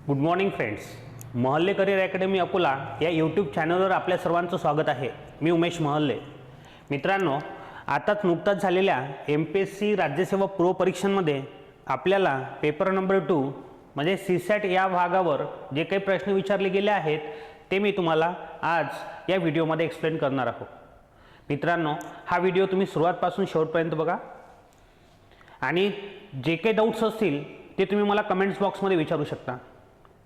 Good morning friends. Mahalle career academy Akola या YouTube चॅनलवर आपल्या सर्वांचं स्वागत आहे. मी उमेश महल्ले. मित्रांनो, आताच नुकताच झालेल्या MPSC राज्यसेवा पूर्व परीक्षांमध्ये आपल्याला पेपर नंबर 2 म्हणजे CSAT या भागावर जे काही प्रश्न विचारले गेले आहेत ते मी तुम्हाला आज या व्हिडिओमध्ये एक्सप्लेन करणार आहोत. मित्रांनो, हा व्हिडिओ तुम्ही सुरुवातपासून शेवटपर्यंत बघा आणि जे काही डाऊट्स असतील ते तुम्ही मला कमेंट्स बॉक्समध्ये विचारू शकता.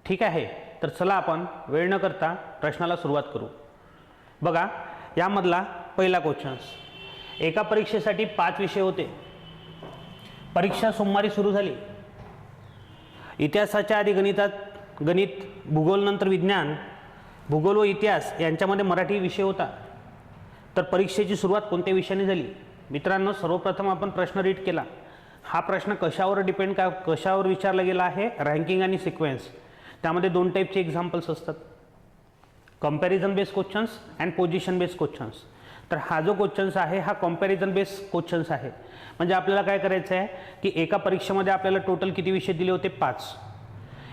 ठीक आहे, तर चला आपण वेळ न करता प्रश्नाला सुरुवात करू. बघा, यामधला पहिला क्वेश्चन. एका परीक्षेसाठी 5 विषय होते. परीक्षा सोमवारी सुरू झाली. इतिहासाच्या आधी गणित, भूगोल नंतर विज्ञान, भूगोल व इतिहास यांच्यामध्ये मराठी विषय होता. तर परीक्षेची सुरुवात कोणत्या विषयाने झाली? मित्रांनो, सर्वप्रथम आपण प्रश्न रीड केला. हा प्रश्न कशावर विचारला गेला आहे? रँकिंग आणि सिक्वेन्स. त्यामध्ये 2 टाईपचे एक्झाम्पल्स असतात, comparison based questions and position based questions. तर हा जो क्वेश्चन्स आहे हा कंपॅरिझन बेस्ड क्वेश्चन्स आहे. म्हणजे आपल्याला काय करायचं आहे की एका परीक्षेमध्ये आपल्याला टोटल किती विषय दिले होते? 5.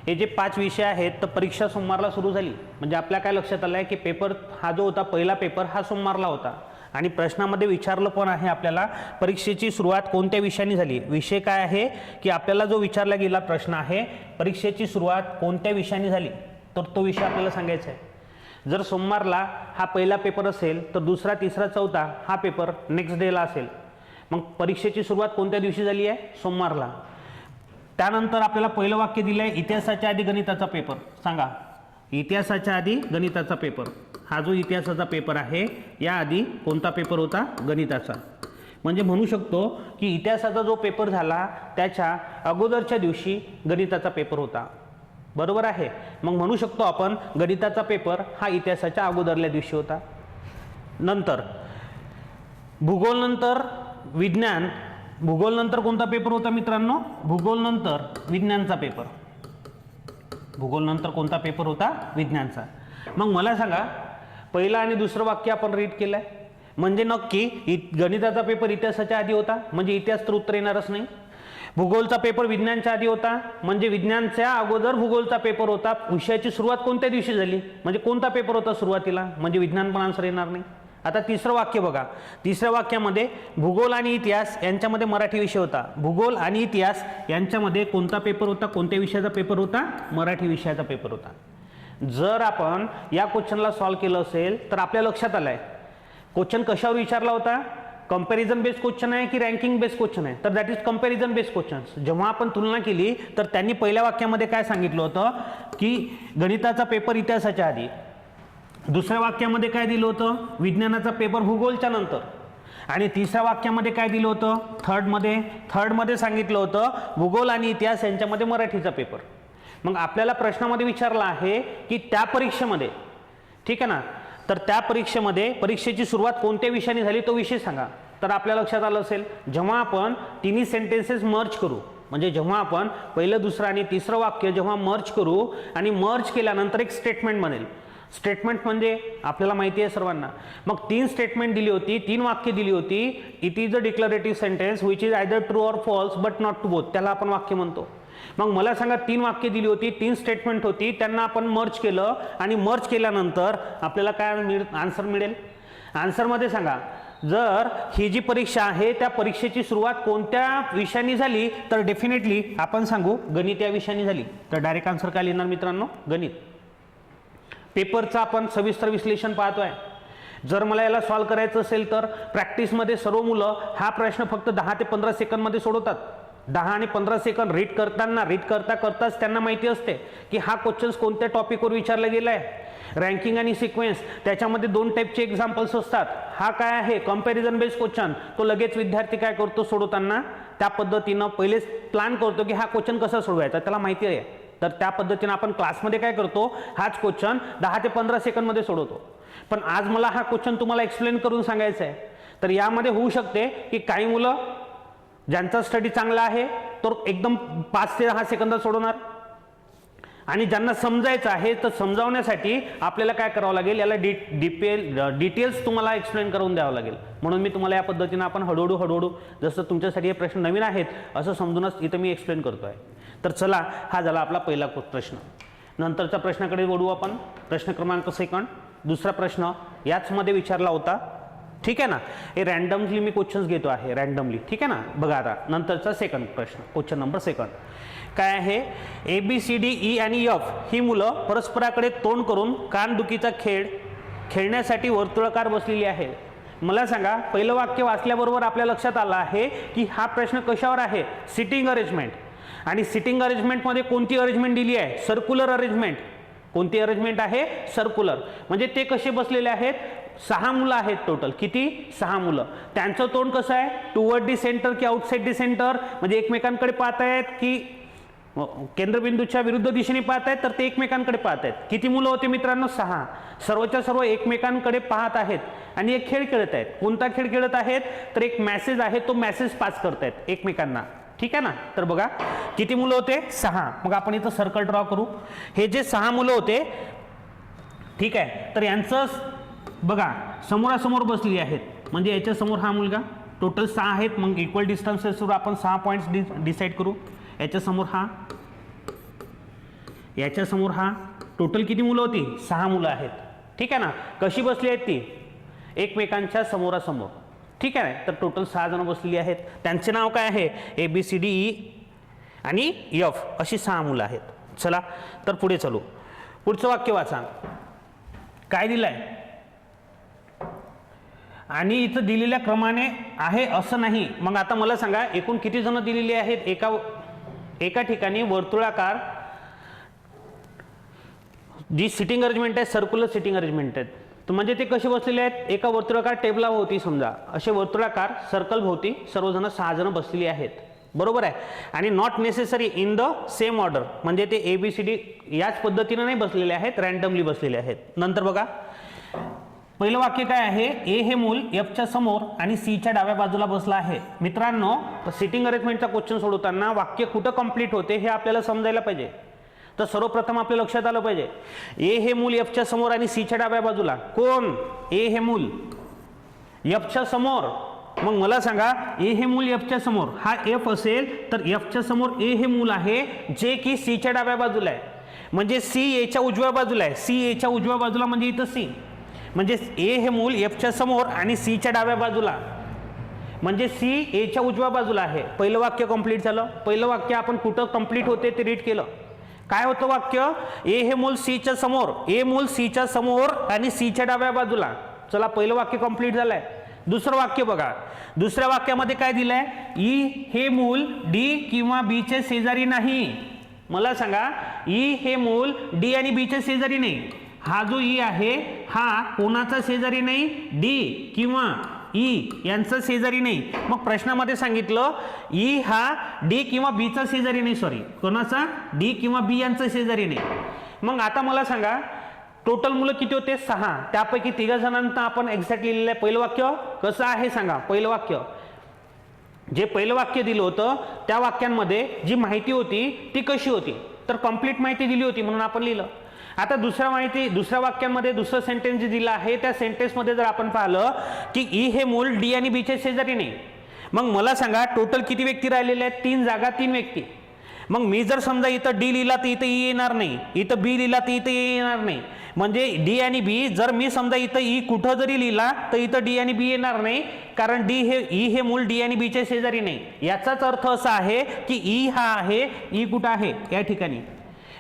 हे जे 5 विषय आहेत तर परीक्षा सोमवारला सुरू झाली. म्हणजे आपल्या काय लक्षात आलं आहे की पेपर हा जो होता पहिला पेपर हा सोमवारला होता आणि प्रश्नामध्ये विचारलं पण आहे आपल्याला परीक्षेची सुरुवात कोणत्या विषयाने झाली. विषय काय आहे की आपल्याला जो विचारला गेला प्रश्न आहे परीक्षेची सुरुवात कोणत्या विषयाने झाली, तर तो विषय आपल्याला सांगायचा आहे. जर सोमवारला हा पहिला पेपर असेल तर दुसरा, तिसरा, चौथा हा पेपर नेक्स्ट डेला असेल. मग परीक्षेची सुरुवात कोणत्या दिवशी झाली आहे? सोमवारला. त्यानंतर आपल्याला पहिलं वाक्य दिलं आहे इतिहासाच्या आधी गणिताचा पेपर. सांगा, इतिहासाच्या आधी गणिताचा पेपर. हा जो इतिहासाचा पेपर आहे याआधी कोणता पेपर होता? गणिताचा. म्हणजे म्हणू शकतो की इतिहासाचा जो पेपर झाला त्याच्या अगोदरच्या दिवशी गणिताचा पेपर होता. बरोबर आहे. मग म्हणू शकतो आपण गणिताचा पेपर हा इतिहासाच्या अगोदरल्या दिवशी होता. नंतर भूगोल नंतर विज्ञान. भूगोल नंतर कोणता पेपर होता मित्रांनो? भूगोल नंतर विज्ञानचा पेपर. भूगोल नंतर कोणता पेपर होता? विज्ञानचा. मग मला सांगा, पहिला आणि दुसरं वाक्य आपण रीड केलंय म्हणजे नक्की गणिताचा पेपर इतिहासाच्या आधी होता म्हणजे इतिहास तर उत्तर येणारच नाही. भूगोलचा पेपर विज्ञानच्या आधी होता म्हणजे विज्ञानच्या अगोदर भूगोलचा पेपर होता. विषयाची सुरुवात कोणत्या दिवशी झाली म्हणजे कोणता पेपर होता सुरुवातीला म्हणजे विज्ञान पण आन्सर येणार नाही. आता तिसरं वाक्य बघा. तिसऱ्या वाक्यामध्ये भूगोल आणि इतिहास यांच्यामध्ये मराठी विषय होता. भूगोल आणि इतिहास यांच्यामध्ये कोणता पेपर होता? कोणत्या विषयाचा पेपर होता? मराठी विषयाचा पेपर होता. जर आपण या क्वेश्चनला सॉल्व्ह केलं असेल तर आपल्या लक्षात आलंय क्वेश्चन कशावर विचारला होता? कंपॅरिझन बेस्ड क्वेश्चन आहे की रँकिंग बेस्ड क्वेश्चन आहे? तर that is comparison based question. जेव्हा आपण तुलना केली तर त्यांनी पहिल्या वाक्यामध्ये काय सांगितलं होतं की गणिताचा पेपर इतिहासाच्या आधी. दुसऱ्या वाक्यामध्ये काय दिलं होतं? विज्ञानाचा पेपर भूगोलच्या नंतर. आणि तिसऱ्या वाक्यामध्ये काय दिलं होतं? थर्डमध्ये सांगितलं होतं भूगोल आणि इतिहास यांच्यामध्ये मराठीचा पेपर. मग आपल्याला प्रश्नामध्ये विचारला आहे की त्या परीक्षेमध्ये, ठीक आहे ना, तर त्या परीक्षेमध्ये परीक्षेची सुरुवात कोणत्या विषयाने झाली तो विषय सांगा. तर आपल्या लक्षात आलं असेल जेव्हा आपण तिन्ही सेंटेन्सेस मर्ज करू म्हणजे जेव्हा आपण पहिलं, दुसरं आणि तिसरं वाक्य जेव्हा मर्ज करू आणि मर्ज केल्यानंतर एक स्टेटमेंट बनेल. स्टेटमेंट म्हणजे आपल्याला माहिती आहे सर्वांना. मग 3 स्टेटमेंट दिली होती, 3 वाक्य दिली होती. It is a declarative sentence which is either true or false but not to both. त्याला आपण वाक्य म्हणतो. मग मला सांगा, 3 वाक्य दिली होती, 3 स्टेटमेंट होती, त्यांना आपण मर्ज केलं आणि मर्ज केल्यानंतर आपल्याला काय आन्सर मिळेल? आन्सरमध्ये सांगा, जर ही जी परीक्षा आहे त्या परीक्षेची सुरुवात कोणत्या विषयाने झाली तर डेफिनेटली आपण सांगू गणित या विषयाने झाली. तर डायरेक्ट आन्सर काय लिहिणार मित्रांनो? गणित. पेपरचं आपण सविस्तर विश्लेषण पाहतोय. जर मला याला सॉल्व्ह करायचं असेल तर प्रॅक्टिसमध्ये सर्व मुलं हा प्रश्न फक्त 10 ते 15 सेकंदमध्ये सोडवतात. 10 आणि 15 सेकंद रीड करताच त्यांना माहिती असते की हा क्वेश्चन्स कोणत्या टॉपिकवर विचारला गेला आहे. रँकिंग आणि सिक्वेन्स त्याच्यामध्ये 2 टाईपचे एक्झाम्पल्स असतात. हा काय आहे? Comparison based question. तो लगेच विद्यार्थी काय करतो सोडवताना त्या पद्धतीनं पहिलेच प्लॅन करतो की हा क्वेश्चन कसा सोडवायचा, त्याला माहिती आहे. तर त्या पद्धतीनं आपण क्लासमध्ये काय करतो, हाच क्वेश्चन 10 ते 15 सेकंदमध्ये सोडवतो. पण आज मला हा क्वेश्चन तुम्हाला एक्सप्लेन करून सांगायचा आहे. तर यामध्ये होऊ शकते की काही मुलं ज्यांचा स्टडी चांगला आहे तो एकदम 5 ते 10 सेकंदात सोडवणार आणि ज्यांना समजायचं आहे तर समजावण्यासाठी आपल्याला काय करावं लागेल, याला डिटेल्स तुम्हाला एक्सप्लेन करून द्यावं लागेल. म्हणून मी तुम्हाला या पद्धतीने आपण हळूहळू जसं तुमच्यासाठी हे प्रश्न नवीन आहेत असं समजूनच इथं मी एक्सप्लेन करतोय. तर चला, हा झाला आपला पहिला प्रश्न. नंतरच्या प्रश्नाकडे वळू आपण. प्रश्न क्रमांक सेकंड. दुसरा प्रश्न याचमध्ये विचारला होता. ठीक आहे ना. हे रॅन्डमली मी क्वेश्चन्स घेतो आहे, रॅन्डमली. ठीक आहे ना. बघा आता नंतरचा सेकंड प्रश्न, क्वेश्चन नंबर सेकंड काय आहे. ABCDE आणि F ही मुलं परस्पराकडे तोंड करून कानदुखीचा खेळ खेळण्यासाठी वर्तुळाकार बसलेली आहे. मला सांगा, पहिलं वाक्य वाचल्याबरोबर आपल्या लक्षात आलं आहे की हा प्रश्न कशावर आहे. Sitting arrangement. आणि सिटिंग अरेंजमेंटमध्ये कोणती अरेंजमेंट दिली आहे. Circular arrangement. कोणती अरेंजमेंट आहे. सर्क्युलर. म्हणजे ते कसे बसलेले आहेत. 6 मुलं आहेत टोटल. किती. 6 मुलं. त्यांचं तोंड कसं आहे. टुवर्ड दी सेंटर की आउटसाइड दी सेंटर. म्हणजे एकमेकांकडे पाहत आहेत की केंद्रबिंदूच्या विरुद्ध दिशेने पाहत आहेत, तर ते एकमेकांकडे पाहत आहेत. किती मुलं होते मित्रांनो. 6. सर्वच्या सर्व एकमेकांकडे पाहत आहेत आणि एक खेळ खेळत आहेत. कोणता खेळ खेळत आहेत. तर एक मेसेज आहे, तो मेसेज पास करतायत एकमेकांना. ठीक आहे ना. तर बघा किती मुलं होते. 6. मग आपण इथं सर्कल ड्रॉ करू. हे जे 6 मुलं होते, ठीक आहे, तर यांचं बघा समोरासमोर बसलेली आहेत. म्हणजे याच्या समोर हा मुलगा. टोटल 6 आहेत. मग इक्वल डिस्टन्सेसवर आपण 6 पॉईंट्स डिसाईड करू. याच्या समोर हा, याच्या समोर हा. टोटल किती मुलं होती. 6 मुलं आहेत. ठीक आहे ना. कशी बसली आहेत ती. एकमेकांच्या समोरासमोर. ठीक आहे. तर टोटल 6 जण बसलेली आहेत. त्यांचे नाव काय आहे. ABCDE आणि F अशी 6 मुलं आहेत. चला तर पुढे चालू. पुढचं वाक्य वाचा. काय दिलंय. आणि इथं दिलेल्या क्रमाने आहे असं नाही. मग आता मला सांगा, एकूण किती जण दिलेली आहेत. एका ठिकाणी वर्तुळाकार जी सिटिंग अरेंजमेंट आहे, सर्क्युलर सिटिंग अरेंजमेंट आहे. तर म्हणजे ते कसे बसलेले आहेत. एका वर्तुळाकार टेबलाभोवती समजा असे वर्तुळाकार सर्कल भोवती सर्वजण 6 जण बसलेली आहेत. बरोबर आहे. आणि not necessary in the same order. म्हणजे ते ABCD याच पद्धतीने नाही बसलेले आहेत, रॅन्डमली बसलेले आहेत. नंतर बघा पहिलं वाक्य काय आहे. ए हे मूल F च्या समोर आणि C च्या डाव्या बाजूला बसला आहे. मित्रांनो, सिटिंग अरेंजमेंटचा क्वेश्चन सोडवताना वाक्य कुठं कंप्लीट होते हे आपल्याला समजायला पाहिजे. तर सर्वप्रथम आपल्या लक्षात आलं पाहिजे. ए हे मूल F च्या समोर आणि C च्या डाव्या बाजूला. कोण. ए हे मूल F च्या समोर. मग मला सांगा, ए हे मूल F च्या समोर. हा F असेल तर F च्या समोर ए हे मूल आहे, जे की C च्या डाव्या बाजूला आहे. म्हणजे C A च्या उजव्या बाजूला आहे. C A च्या उजव्या बाजूला म्हणजे इथं C. म्हणजे ए हे मूल F च्या समोर आणि C च्या डाव्या बाजूला. म्हणजे C A च्या उजव्या बाजूला आहे. पहिलं वाक्य कंप्लीट झालं. पहिलं वाक्य आपण कुठं कंप्लीट होते ते रीड केलं. काय होतं वाक्य. ए हे मूल C च्या समोर. ए मूल C च्या समोर आणि C च्या डाव्या बाजूला. चला पहिलं वाक्य कंप्लीट झालंय. दुसरं वाक्य बघा. दुसऱ्या वाक्यामध्ये काय दिलंय. ई हे मूल D किंवा B चे शेजारी नाही. मला सांगा, ई हे मूल D आणि B चे शेजारी नाही. हा जो ई आहे हा कोणाचा शेजारी नाही. डी किंवा ई यांचा शेजारी नाही. मग प्रश्नामध्ये सांगितलं ई हा डी किंवा बी चा शेजारी नाही. सॉरी, कोणाचा. डी किंवा बी यांचा शेजारी नाही. मग आता मला सांगा, टोटल मुलं किती होते. 6. त्यापैकी 3 जणांना आपण एक्झॅक्ट लिहिलेलं आहे. पहिलं वाक्य कसं आहे सांगा. पहिलं वाक्य जे पहिलं वाक्य दिलं होतं त्या वाक्यांमध्ये जी माहिती होती ती कशी होती. तर कंप्लीट माहिती दिली होती म्हणून आपण लिहिलं. आता दुसऱ्या वाक्यामध्ये दुसरं सेंटेन्स जे दिलं आहे त्या सेंटेन्समध्ये जर आपण पाहिलं की ई हे मूल डी आणि बी चे शेजारी नाही. मग मला सांगा, टोटल किती व्यक्ती राहिलेले आहेत. 3 जागा 3 व्यक्ती. मग मी जर समजा इथं डी लिहिला तर इथं ई येणार नाही. इथं बी लिहिला तर इथं ए येणार नाही. म्हणजे डी आणि बी जर मी समजा इथं ई कुठं जरी लिहिला तर इथं डी आणि बी येणार नाही. कारण ई हे मूल डी आणि बी चे शेजारी नाही. याचाच अर्थ असा आहे की ई हा आहे. ई कुठं आहे या ठिकाणी.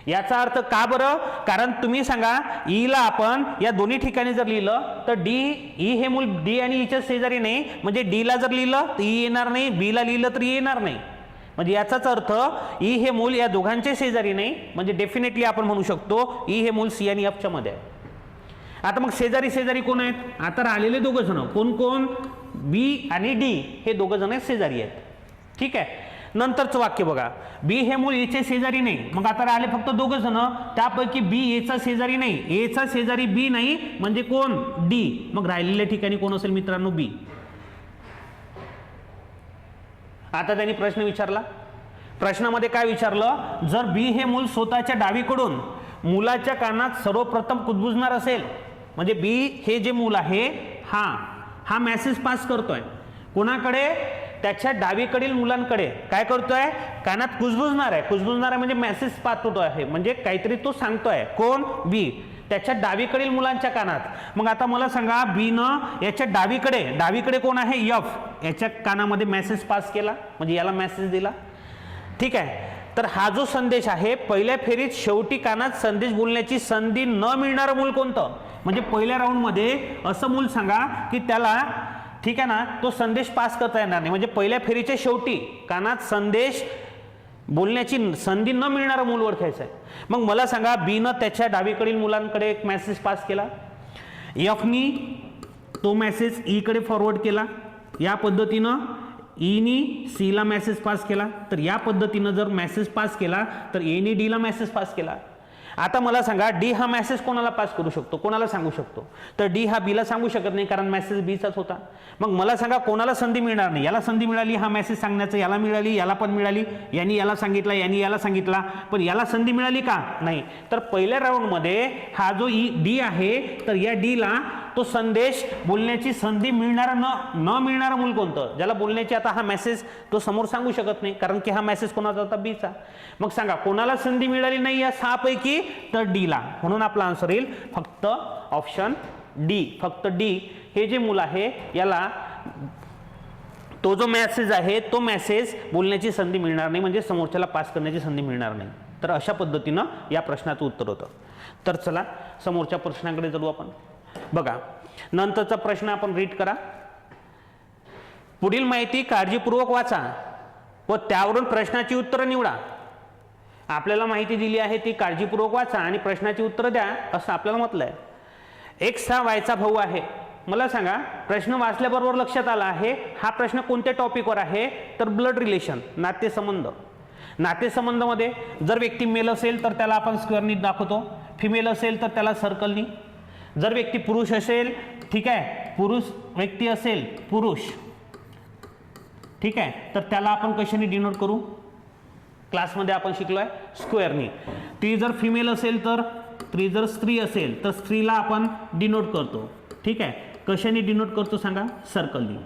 याचा अर्थ का बरं. कारण तुम्ही सांगा, ईला आपण या दोन्ही ठिकाणी जर लिहिलं तर ई हे मूल डी आणि ईच्या शेजारी नाही. म्हणजे डीला जर लिहिलं तर ई येणार नाही. बीला लिहिलं तर ई येणार नाही. म्हणजे याचाच अर्थ ई हे मूल या दोघांचे शेजारी नाही. म्हणजे डेफिनेटली आपण म्हणू शकतो ई हे मूल C आणि F च्या मध्ये आहे. आता मग शेजारी शेजारी कोण आहेत. आता राहिलेले दोघं जण कोण कोण. बी आणि डी हे दोघं जण शेजारी आहेत. ठीक आहे. नंतरचं वाक्य बघा. बी हे मूल एचे शेजारी नाही. मग आता राहिले फक्त दोघं जण. त्यापैकी बी एचा शेजारी नाही. एचा शेजारी बी नाही. म्हणजे कोण. डी. मग राहिलेल्या ठिकाणी कोण असेल मित्रांनो. बी. आता त्यांनी प्रश्न विचारला. प्रश्नामध्ये काय विचारलं. जर बी हे मूल स्वतःच्या डावीकडून मुलाच्या कानात सर्वप्रथम कुजबुजणार असेल. म्हणजे बी हे जे मूल आहे हा मेसेज पास करतोय कोणाकडे. त्याच्या डावीकडील मुलांकडे काय करतोय, कानात कुजबुजणार आहे. कुजबुजणार आहे म्हणजे मेसेज पाठवतो आहे, म्हणजे काहीतरी तो सांगतोय. कोण, बी, त्याच्या डावीकडील मुलांच्या कानात. मग आता मला सांगा, बी न याच्या डावीकडे कोण आहे, एफ, याच्या कानामध्ये मेसेज पास केला, म्हणजे याला मेसेज दिला. ठीक आहे. तर हा जो संदेश आहे, पहिल्या फेरीत शेवटी कानात संदेश बोलण्याची संधी न मिळणारं मूल कोणतं, म्हणजे पहिल्या राऊंडमध्ये असं मूल सांगा की त्याला, ठीक आहे ना, तो संदेश पास करता येणार नाही, म्हणजे पहिल्या फेरीच्या शेवटी कानात संदेश बोलण्याची संधी न मिळणारं मूल ओळखायचं आहे. मग मला सांगा, बी न त्याच्या डावीकडील मुलांकडे एक मेसेज पास केला, एफनी तो मेसेज ई कडे फॉरवर्ड केला, या पद्धतीनं ईनी सीला मेसेज पास केला. तर या पद्धतीनं जर मेसेज पास केला तर एनी डीला मेसेज पास केला. आता मला सांगा, डी हा मेसेज कोणाला पास करू शकतो, कोणाला सांगू शकतो, तर डी हा बीला सांगू शकत नाही, कारण मेसेज बीचाच होता. मग मला सांगा, कोणाला संधी मिळणार नाही, याला संधी मिळाली हा मेसेज सांगण्याचं, याला मिळाली, याला पण मिळाली, यांनी याला सांगितला, यांनी याला सांगितला, पण याला संधी मिळाली का, नाही. तर पहिल्या राऊंडमध्ये हा जो डी आहे, तर या डीला तो संदेश बोलण्याची संधी मिळणार न मिळणारं मूल कोणतं, ज्याला बोलण्याची आता हा मेसेज तो समोर सांगू शकत नाही, कारण की हा मेसेज कोणाचा होता, बीचा. मग सांगा, कोणाला संधी मिळाली नाही या 6 पैकी, तर डीला. म्हणून आपला आन्सर येईल फक्त ऑप्शन डी. फक्त डी हे जे मूल आहे, याला तो जो मेसेज आहे, तो मेसेज बोलण्याची संधी मिळणार नाही, म्हणजे समोरच्याला पास करण्याची संधी मिळणार नाही. तर अशा पद्धतीनं या प्रश्नाचं उत्तर होतं. तर चला समोरच्या प्रश्नाकडे जाऊ आपण. बघा, नंतरचा प्रश्न आपण रीड करा. पुढील माहिती काळजीपूर्वक वाचा व त्यावरून प्रश्नाची उत्तरं निवडा. आपल्याला माहिती दिली आहे ती काळजीपूर्वक वाचा आणि प्रश्नाची उत्तरं द्या, असं आपल्याला म्हटलंय. एक्स हा वायचा भाऊ आहे. मला सांगा, प्रश्न वाचल्याबरोबर लक्षात आला आहे हा प्रश्न कोणत्या टॉपिकवर आहे, तर ब्लड रिलेशन, नातेसंबंध. नातेसंबंधामध्ये जर व्यक्ती मेल असेल तर त्याला आपण स्क्वेअरनी दाखवतो, फिमेल असेल तर त्याला सर्कलनी. जर व्यक्ती पुरुष असेल, ठीक आहे, पुरुष व्यक्ती असेल, पुरुष, ठीक आहे, तर त्याला आपण कशाने डिनोट करू, क्लासमध्ये आपण शिकलोय स्क्वेअरनी. ती जर फिमेल असेल तर, ती जर स्त्री असेल तर स्त्रीला आपण डिनोट करतो, ठीक आहे, कशाने डिनोट करतो सांगा, सर्कलनी.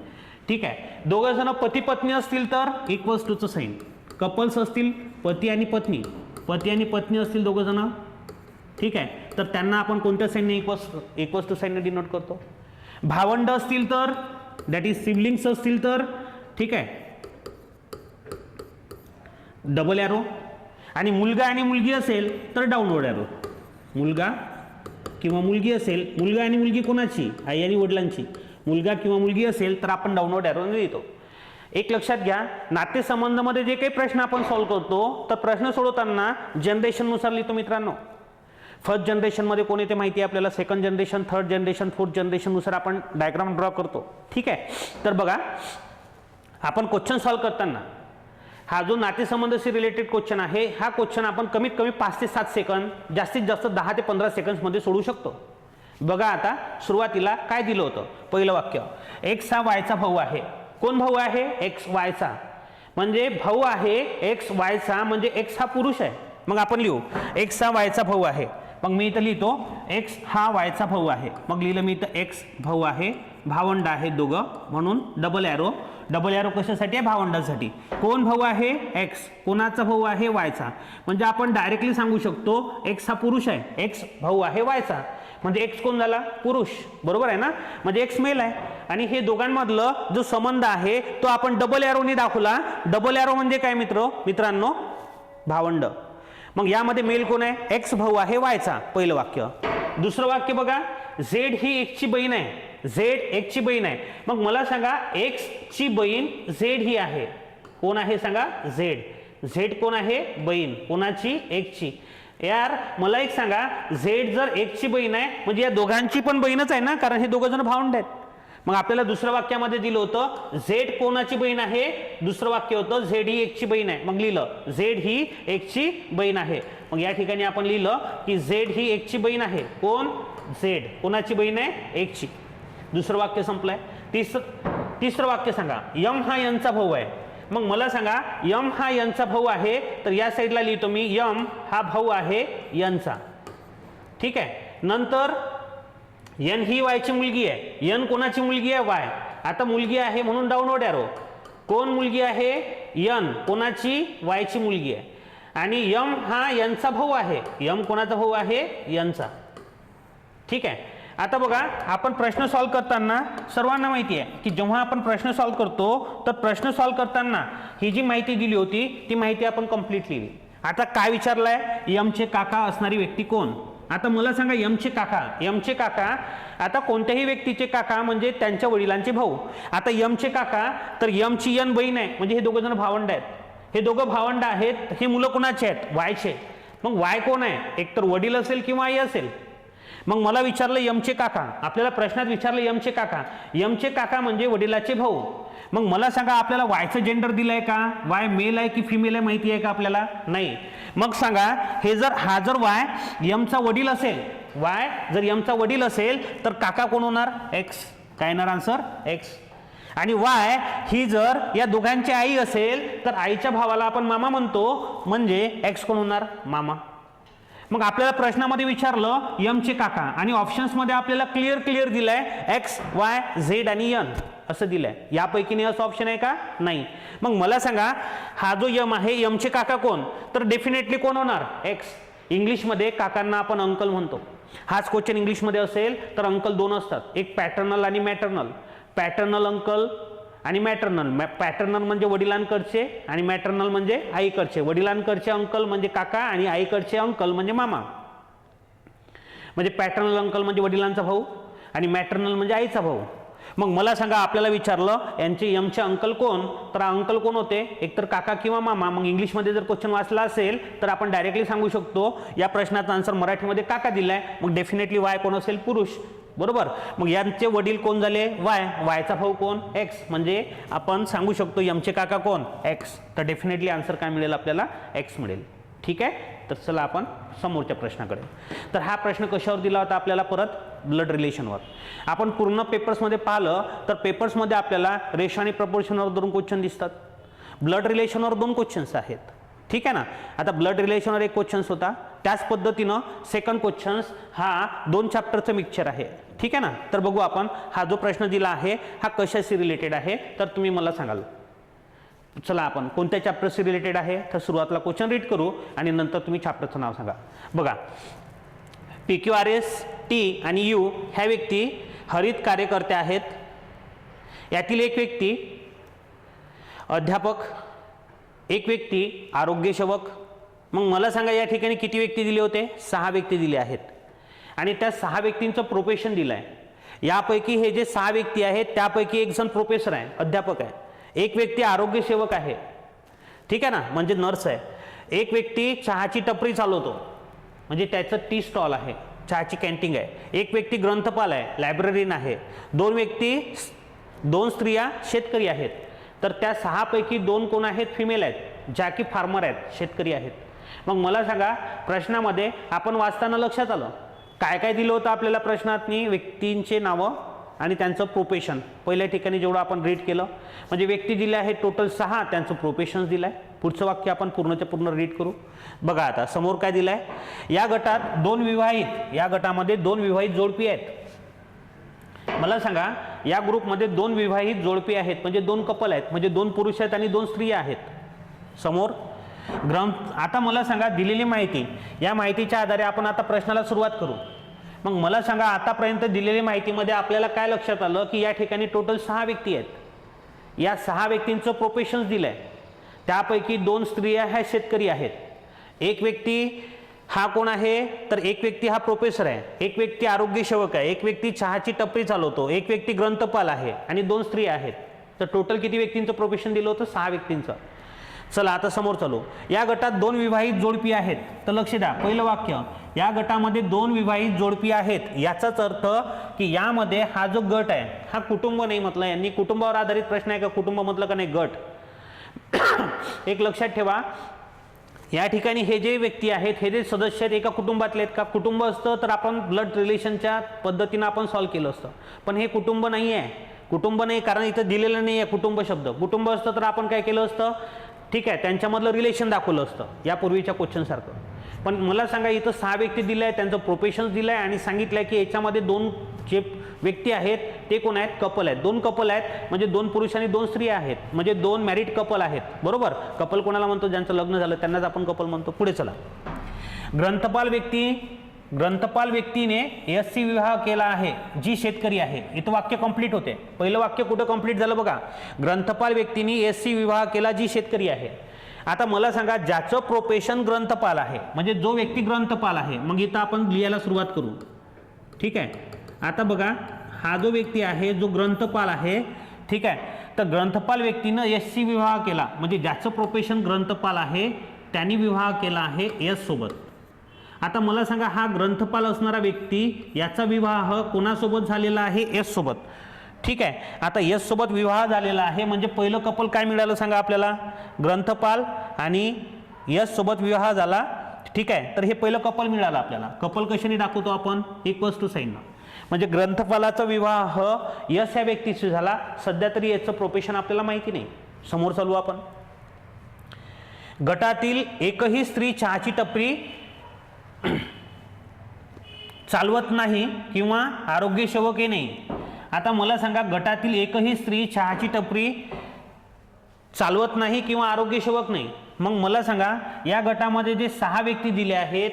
ठीक आहे. दोघं जण पती पत्नी असतील तर इक्वल्स टूचं साईन. कपल्स असतील, पती आणि पत्नी असतील दोघं जण, ठीक आहे, तर त्यांना आपण कोणत्या साईनने इक्वल्स टू साईनने डिनोट करतो. भावंड असतील तर, दॅट इज सिबलिंग्स असतील तर, ठीक आहे, डबल एरो. आणि मुलगा आणि मुलगी असेल तर डाऊनवर्ड एरो. मुलगा किंवा मुलगी असेल, मुलगा आणि मुलगी कोणाची, आई आणि वडिलांची, मुलगा किंवा मुलगी असेल तर आपण डाऊनवर्ड एरोने लिहितो. एक लक्षात घ्या, नातेसंबंधामध्ये जे काही प्रश्न आपण सॉल्व्ह करतो तर प्रश्न सोडवताना जनरेशननुसार लिहितो मित्रांनो. फर्स्ट जनरेशनमध्ये कोण येते माहिती आहे आपल्याला, second generation, third generation, fourth जनरेशननुसार आपण डायग्राम ड्रॉ करतो. ठीक आहे. तर बघा, आपण क्वेश्चन सॉल्व्ह करताना हा जो नातेसंबंधाशी रिलेटेड क्वेश्चन आहे, हा क्वेश्चन आपण कमीत कमी 5 ते 7 सेकंद, जास्तीत जास्त 10 ते 15 सेकंड्समध्ये सोडवू शकतो. बघा, आता सुरुवातीला काय दिलं होतं, पहिलं वाक्य, एक्स हा वायचा भाऊ आहे. कोण भाऊ आहे, एक्स वायचा, म्हणजे भाऊ आहे एक्स वायचा, म्हणजे एक्स हा पुरुष आहे. मग आपण लिहू एक्स हा वायचा भाऊ आहे. मग मी इथं लिहितो एक्स हा वायचा भाऊ आहे. मग लिहिलं मी इथं एक्स भाऊ आहे, भावंड आहे दोघं, म्हणून डबल एरो. डबल एरो कशासाठी आहे, भावंडासाठी. कोण भाऊ आहे, एक्स, कोणाचा भाऊ आहे, वायचा. म्हणजे आपण डायरेक्टली सांगू शकतो एक्स हा पुरुष आहे, एक्स भाऊ आहे वायचा, म्हणजे एक्स कोण झाला, पुरुष, बरोबर आहे ना, म्हणजे एक्स मेल आहे. आणि हे दोघांमधलं जो संबंध आहे तो आपण डबल एरोने दाखवला. डबल एरो म्हणजे काय मित्रांनो, भावंड. मग यामध्ये मेल कोण आहे, एक्स भाऊ आहे वायचा, पहिलं वाक्य. दुसरं वाक्य बघा, झेड ही एक्सची बहीण आहे, झेड एक्सची बहीण आहे. मग मला सांगा, एक्सची बहीण झेड ही आहे, कोण आहे सांगा, झेड. झेड कोण आहे, बहीण, कोणाची, एक्सची. यार मला एक सांगा, झेड जर एक्सची बहीण आहे म्हणजे या दोघांची पण बहीणच आहे ना, कारण हे दोघं जण भावंड आहेत. मग आपल्याला दुसऱ्या वाक्यामध्ये दिलं होतं झेड कोणाची बहीण आहे, दुसरं वाक्य होतं झेड ही एक्सची बहीण आहे. मग लिहिलं झेड ही एक्सची बहीण आहे. मग या ठिकाणी आपण लिहिलं की झेड ही एक्सची बहीण आहे. कोण, झेड, कोणाची बहीण आहे, एक्सची. दुसरं वाक्य संपलंय. तिसरं वाक्य सांगा, यम हा यांचा भाऊ आहे. मग मला सांगा, यम हा यांचा भाऊ आहे, तर या साईडला लिहितो मी यम हा भाऊ आहे यांचा. ठीक आहे. नंतर एन ही वायची मुलगी आहे, एन कोणाची मुलगी आहे, वाय. आता मुलगी आहे म्हणून डाऊनवर्ड एरो. कोण मुलगी आहे? यन. कोणाची? वायची मुलगी आहे. आणि यम हा यनचा भाऊ आहे. यम कोणाचा भाऊ आहे? यनचा. ठीक आहे. आता बघा, आपण प्रश्न सॉल्व करताना सर्वांना माहिती आहे की जेव्हा आपण प्रश्न सॉल्व करतो तर प्रश्न सॉल्व करताना ही जी माहिती दिली होती ती माहिती आपण कंप्लीट लिहिली. आता काय विचारलंय? यमचे काका असणारी व्यक्ती कोण? आता मला सांगा, यमचे काका. यमचे काका, आता कोणत्याही व्यक्तीचे काका म्हणजे त्यांच्या वडिलांचे भाऊ. आता यमचे काका, तर यमची यन बहीण आहे, म्हणजे हे दोघं जण भावंड आहेत. हे दोघं भावंड आहेत. हे मुलं कोणाचे आहेत? वायचे. मग वाय कोण आहे? एक तर वडील असेल किंवा आई असेल. मग मला विचारलं यमचे काका, आपल्याला प्रश्नात विचारलं यमचे काका. यमचे काका म्हणजे वडिलाचे भाऊ. मग मला सांगा, आपल्याला वायचं जेंडर दिलंय का? वाय मेल आहे की फिमेल आहे माहिती आहे का आपल्याला? नाही. मग सांगा, हे जर हा जर वाय यमचा वडील असेल, वाय जर यमचा वडील असेल तर काका कोण होणार? एक्स. काय येणार आन्सर? एक्स. आणि वाय ही जर या दोघांची आई असेल तर आईच्या भावाला आपण मामा म्हणतो, म्हणजे एक्स कोण होणार? मामा. मग आपल्याला प्रश्नामध्ये विचारलं यमचे काका आणि ऑप्शन्समध्ये आपल्याला क्लिअर दिलंय एक्स, वाय, झेड आणि यन असं दिलंय. यापैकी नाही असं ऑप्शन आहे का? नाही. मग मला सांगा, हा जो यम आहे, यमचे काका कोण? तर डेफिनेटली कोण होणार? एक्स. इंग्लिशमध्ये काकांना आपण अंकल म्हणतो. हाच क्वेश्चन इंग्लिशमध्ये असेल तर अंकल दोन असतात, एक पॅटर्नल आणि मॅटर्नल. पॅटर्नल अंकल आणि मॅटर्नल. पॅटर्नल म्हणजे वडिलांकडचे आणि मॅटर्नल म्हणजे आईकडचे. वडिलांकडचे अंकल म्हणजे काका आणि आईकडचे अंकल म्हणजे मामा. म्हणजे पॅटर्नल अंकल म्हणजे वडिलांचा भाऊ आणि मॅटर्नल म्हणजे आईचा भाऊ. मग मला सांगा, आपल्याला विचारलं यांचे यमचे अंकल कोण? तर अंकल कोण होते? एकतर काका किंवा मामा. मग इंग्लिशमध्ये जर क्वेश्चन वाचला असेल तर आपण डायरेक्टली सांगू शकतो या प्रश्नाचा आन्सर मराठीमध्ये काका दिलाय, मग डेफिनेटली वाय कोण असेल? पुरुष. बरोबर. मग यांचे वडील कोण झाले? वाय. वायचा भाऊ कोण? एक्स. म्हणजे आपण सांगू शकतो यमचे काका कोण? एक्स. तर डेफिनेटली आन्सर काय मिळेल आपल्याला? एक्स मिळेल. ठीक आहे. तर चला आपण समोरच्या प्रश्नाकडे. तर हा प्रश्न कशावर दिला होता आपल्याला? परत ब्लड रिलेशनवर. आपण पूर्ण पेपर्समध्ये पाहिलं तर पेपर्समध्ये आपल्याला रेशो आणि प्रपोर्शनवर 2 क्वेश्चन दिसतात. ब्लड रिलेशनवर 2 क्वेश्चन्स आहेत. ठीक आहे ना. आता ब्लड रिलेशनवर 1 क्वेश्चन्स होता. त्याच पद्धतीनं सेकंड क्वेश्चन्स हा 2 चॅप्टरचं मिक्सचर आहे. ठीक आहे ना. तर बघू आपण हा जो प्रश्न दिला आहे हा कशाशी रिलेटेड आहे तर तुम्ही मला सांगाल. चला आपण कोणत्या चॅप्टरशी रिलेटेड आहे तर सुरुवातीला क्वेश्चन रीड करू आणि नंतर तुम्ही चॅप्टरचं नाव सांगा. बघा, PQRS, T आणि U ह्या व्यक्ती हरित कार्यकर्ते आहेत. यातील एक व्यक्ती अध्यापक, एक व्यक्ती आरोग्यसेवक. मग मला सांगा, या ठिकाणी किती व्यक्ती दिले होते? 6 व्यक्ती दिले आहेत. आणि त्या 6 व्यक्तींचं प्रोफेशन दिलं आहे. यापैकी हे जे 6 व्यक्ती आहेत त्यापैकी एक जण प्रोफेसर आहे, अध्यापक आहे. एक व्यक्ती आरोग्यसेवक आहे. ठीक आहे ना, म्हणजे नर्स आहे. एक व्यक्ती चहाची टपरी चालवतो, म्हणजे त्याचं टी स्टॉल आहे, चहाची कॅन्टीन आहे. एक व्यक्ती ग्रंथपाल आहे, लायब्ररीन आहे. 2 स्त्रिया शेतकरी आहेत. तर त्या 6 पैकी 2 कोण आहेत? फिमेल आहेत, ज्या की फार्मर आहेत, शेतकरी आहेत. मग मला सांगा, प्रश्नामध्ये आपण वाचताना लक्षात आलं काय काय दिलं होतं आपल्याला प्रश्नातनी? व्यक्तींचे नावं आणि त्यांचं प्रोफेशन. पहिल्या ठिकाणी जेवढं आपण रीड केलं, म्हणजे व्यक्ती दिले आहेत टोटल 6, त्यांचं प्रोफेशन दिलं आहे. पुढचं वाक्य आपण पूर्णच्या पूर्ण रीड करू. बघा आता समोर काय दिलं आहे? या गटात 2 विवाहित, या गटामध्ये 2 विवाहित जोडपी आहेत. मला सांगा, या ग्रुपमध्ये 2 विवाहित जोडपी आहेत, म्हणजे 2 कपल आहेत, म्हणजे 2 पुरुष आहेत आणि 2 स्त्रिया आहेत समोर. आता मला सांगा, दिलेली माहिती, या माहितीच्या आधारे आपण आता प्रश्नाला सुरुवात करू. मग मला सांगा, आतापर्यंत दिलेली माहितीमध्ये आपल्याला काय लक्षात आलं की या ठिकाणी टोटल 6 व्यक्ती आहेत. या 6 व्यक्तींचं प्रोफेशन्स दिलं आहे. त्यापैकी 2 स्त्रिया ह्या शेतकरी आहेत. एक व्यक्ती हा कोण आहे? तर एक व्यक्ती हा प्रोफेसर आहे, एक व्यक्ती आरोग्यसेवक आहे, एक व्यक्ती चहाची टपरी चालवतो, एक व्यक्ती ग्रंथपाल आहे आणि 2 स्त्रिया आहेत. तर टोटल किती व्यक्तींचं प्रोफेशन दिलं होतं? 6 व्यक्तींचं. चला आता समोर चालू. या गटात 2 विवाहित जोडपी आहेत. तर लक्ष द्या, पहिलं वाक्य, या गटामध्ये 2 विवाहित जोडपी आहेत. याचाच अर्थ की यामध्ये हा जो गट आहे हा कुटुंब नाही म्हटलं. यांनी कुटुंबावर आधारित प्रश्न आहे का? कुटुंब म्हटलं का नाही? गट. एक लक्षात ठेवा, या ठिकाणी हे जे व्यक्ती आहेत, हे जे सदस्य आहेत, एका कुटुंबातले आहेत का? कुटुंब असतं तर आपण ब्लड रिलेशनच्या पद्धतीनं आपण सॉल्व्ह केलं असतं. पण हे कुटुंब नाही आहे. कुटुंब नाही, कारण इथं दिलेलं नाही आहे कुटुंब शब्द. कुटुंब असतं तर आपण काय केलं असतं? ठीक आहे, त्यांच्यामधलं रिलेशन दाखवलं असतं यापूर्वीच्या क्वेश्चन सारखं. पण मला सांगा, इथं 6 व्यक्ती दिले आहेत, त्यांचं प्रोफेशन्स दिलं आहे आणि सांगितलं आहे की याच्यामध्ये 2 जे व्यक्ती आहेत ते कोण आहेत? कपल आहेत. 2 कपल आहेत म्हणजे 2 पुरुष आणि 2 स्त्रिया आहेत, म्हणजे 2 मॅरिड कपल आहेत. बरोबर. कपल कोणाला म्हणतो? ज्यांचं लग्न झालं त्यांनाच आपण कपल म्हणतो. पुढे चला. ग्रंथपाल व्यक्तीने एससी विवाह केला आहे जी शेतकरी आहे. इथं वाक्य कंप्लीट होते. पहिलं वाक्य कुठं कंप्लीट झालं बघा. ग्रंथपाल व्यक्तीने एससी विवाह केला जी शेतकरी आहे. आता मला सांगा, ज्याचं प्रोफेशन ग्रंथपाल आहे, म्हणजे जो व्यक्ती ग्रंथपाल आहे, मग इथं आपण लिहायला सुरुवात करू. ठीक आहे. आता बघा, हा जो व्यक्ती आहे जो ग्रंथपाल आहे, ठीक आहे, तर ग्रंथपाल व्यक्तीनं एससी विवाह केला, म्हणजे ज्याचं प्रोफेशन ग्रंथपाल आहे त्यांनी विवाह केला आहे एस सोबत. आता मला सांगा, हा ग्रंथपाल असणारा व्यक्ती याचा विवाह कोणासोबत झालेला आहे? एस सोबत. ठीक आहे. आता एस सोबत विवाह झालेला आहे म्हणजे पहिलं कपल काय मिळालं सांगा आपल्याला? ग्रंथपाल आणि एस सोबत विवाह झाला. ठीक आहे. तर हे पहिलं कपल मिळालं आपल्याला. कपल कशाने दाखवतो आपण? Equals to sign. म्हणजे ग्रंथपालाचा विवाह यश या व्यक्तीशी झाला. सध्या तरी याचं प्रोफेशन आपल्याला माहिती नाही. समोर चालू आपण. गटातील एकही स्त्री चहाची टपरी चालवत नाही किंवा आरोग्यसेवक नाही. आता मला सांगा, गटातील एकही स्त्री चहाची टपरी चालवत नाही किंवा आरोग्यसेवक नाही. मग मला सांगा, या गटामध्ये जे 6 व्यक्ती दिले आहेत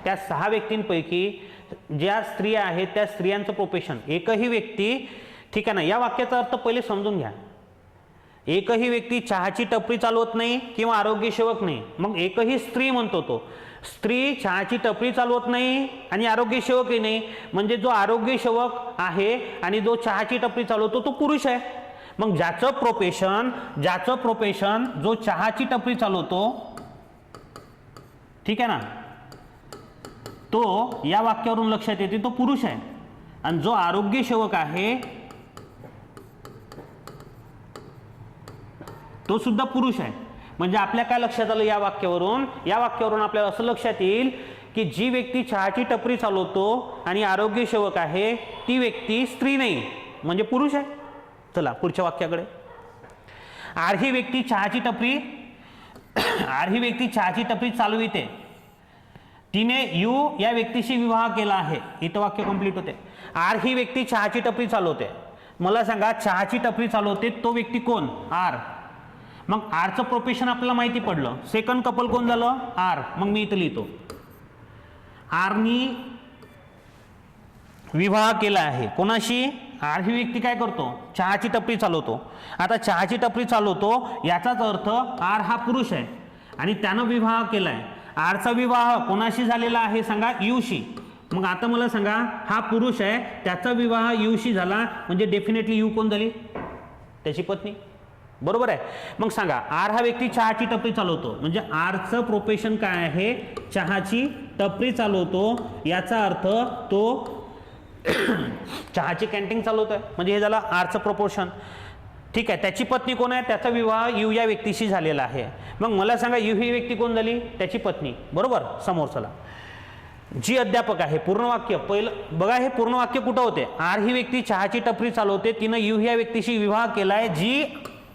त्या 6 व्यक्तींपैकी ज्या स्त्रिया आहेत त्या स्त्रियांचं प्रोफेशन एकही व्यक्ती, ठीक आहे ना, या वाक्याचा अर्थ पहिले समजून घ्या. एकही व्यक्ती चहाची टपरी चालवत नाही किंवा आरोग्यसेवक नाही. मग एकही स्त्री म्हणतो तो. स्त्री चहाची टपरी चालवत नाही आणि आरोग्यसेवकही नाही, म्हणजे जो आरोग्यसेवक आहे आणि जो चहाची टपरी चालवतो तो पुरुष आहे. मग ज्याचं प्रोफेशन जो चहाची टपरी चालवतो, ठीक आहे ना, तो या वाक्यावरून लक्षात येते तो पुरुष आहे. आणि जो आरोग्यसेवक आहे तो सुद्धा पुरुष आहे. म्हणजे आपल्या काय लक्षात आलं या वाक्यावरून आपल्याला असं लक्षात येईल की जी व्यक्ती चहाची टपरी चालवतो आणि आरोग्यसेवक आहे ती व्यक्ती स्त्री नाही, म्हणजे पुरुष आहे. चला पुढच्या वाक्याकडे. आरही व्यक्ती चहाची टपरी चालविते. तिने यू या व्यक्तीशी विवाह केला आहे. इथं वाक्य कंप्लीट होते. आर ही व्यक्ती चहाची टपरी चालवते. मला सांगा, चहाची टपरी चालवते तो व्यक्ती कोण? आर. मग आरचं प्रोफेशन आपल्याला माहिती पडलं. सेकंड कपल कोण झालं? आर. मग मी इथं लिहितो, आरनी विवाह केला आहे. कोणाशी? आर ही व्यक्ती काय करतो? चहाची टपरी चालवतो. आता चहाची टपरी चालवतो याचाच अर्थ आर हा पुरुष आहे आणि त्यानं विवाह केलाय. आरचा विवाह कोणाशी झालेला आहे सांगा? यूशी. मग आता मला सांगा, हा पुरुष आहे, त्याचा विवाह यूशी झाला म्हणजे डेफिनेटली यू कोण झाली? त्याची पत्नी. बरोबर आहे. मग सांगा, आर हा व्यक्ती चहाची टपरी चालवतो म्हणजे आरचं प्रोफेशन काय आहे? चहाची टपरी चालवतो. याचा अर्थ तो चहाची कॅन्टीन चालवतोय म्हणजे हे झालं आरचं प्रोपोर्शन. ठीक आहे. त्याची पत्नी कोण आहे? त्याचा विवाह यू या व्यक्तीशी झालेला आहे. मग मला सांगा, यू ही व्यक्ती कोण झाली? त्याची पत्नी. बरोबर. समोर चला. जी अध्यापक आहे. पूर्ण वाक्य पहिलं बघा. हे पूर्ण वाक्य कुठं होते? आर ही व्यक्ती चहाची टपरी चालवते, तिनं यू या व्यक्तीशी विवाह केलाय जी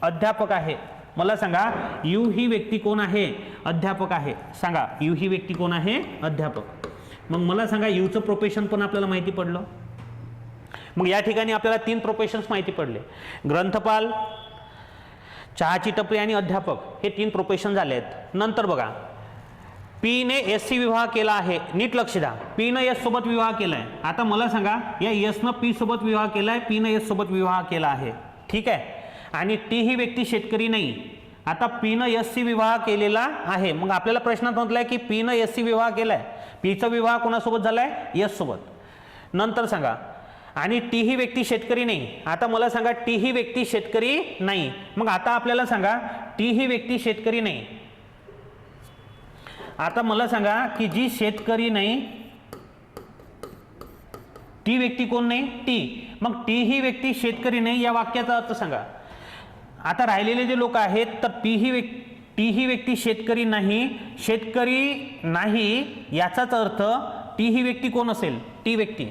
अध्यापक आहे. मला सांगा, यू ही व्यक्ती कोण आहे? अध्यापक आहे. सांगा, यू ही व्यक्ती कोण आहे? अध्यापक. मग मला सांगा, यूचं प्रोफेशन पण आपल्याला माहिती पडलं. मग या ठिकाणी आपल्याला 3 प्रोफेशन्स माहिती पडले. ग्रंथपाल, चहाची टपरी आणि अध्यापक हे 3 प्रोफेशन झाले आहेत. नंतर बघा, पी ने एस सी विवाह केला आहे. नीट लक्ष द्या. पी न एस सोबत विवाह केलाय. आता मला सांगा, या एस न पी सोबत विवाह केलाय, पी न एस सोबत विवाह केला आहे. ठीक आहे. आणि टी ही व्यक्ती शेतकरी नाही. आता पी न एस सी विवाह केलेला आहे. मग आपल्याला प्रश्नात म्हटलाय की पी न एस सी विवाह केलाय. पीचा विवाह कोणासोबत झालाय? एस सोबत. नंतर सांगा, आणि टी ही व्यक्ती शेतकरी नाही. आता मला सांगा, टी ही व्यक्ती शेतकरी नाही. मग आता आपल्याला सांगा, टी ही व्यक्ती शेतकरी नाही. आता मला सांगा की जी शेतकरी नाही ती व्यक्ती कोण नाही? टी. मग टी ही व्यक्ती शेतकरी नाही या वाक्याचा अर्थ सांगा. आता राहिलेले जे लोक आहेत, तर टी ही व्यक्ती शेतकरी नाही. शेतकरी नाही याचाच अर्थ टी ही व्यक्ती कोण असेल? टी व्यक्ती.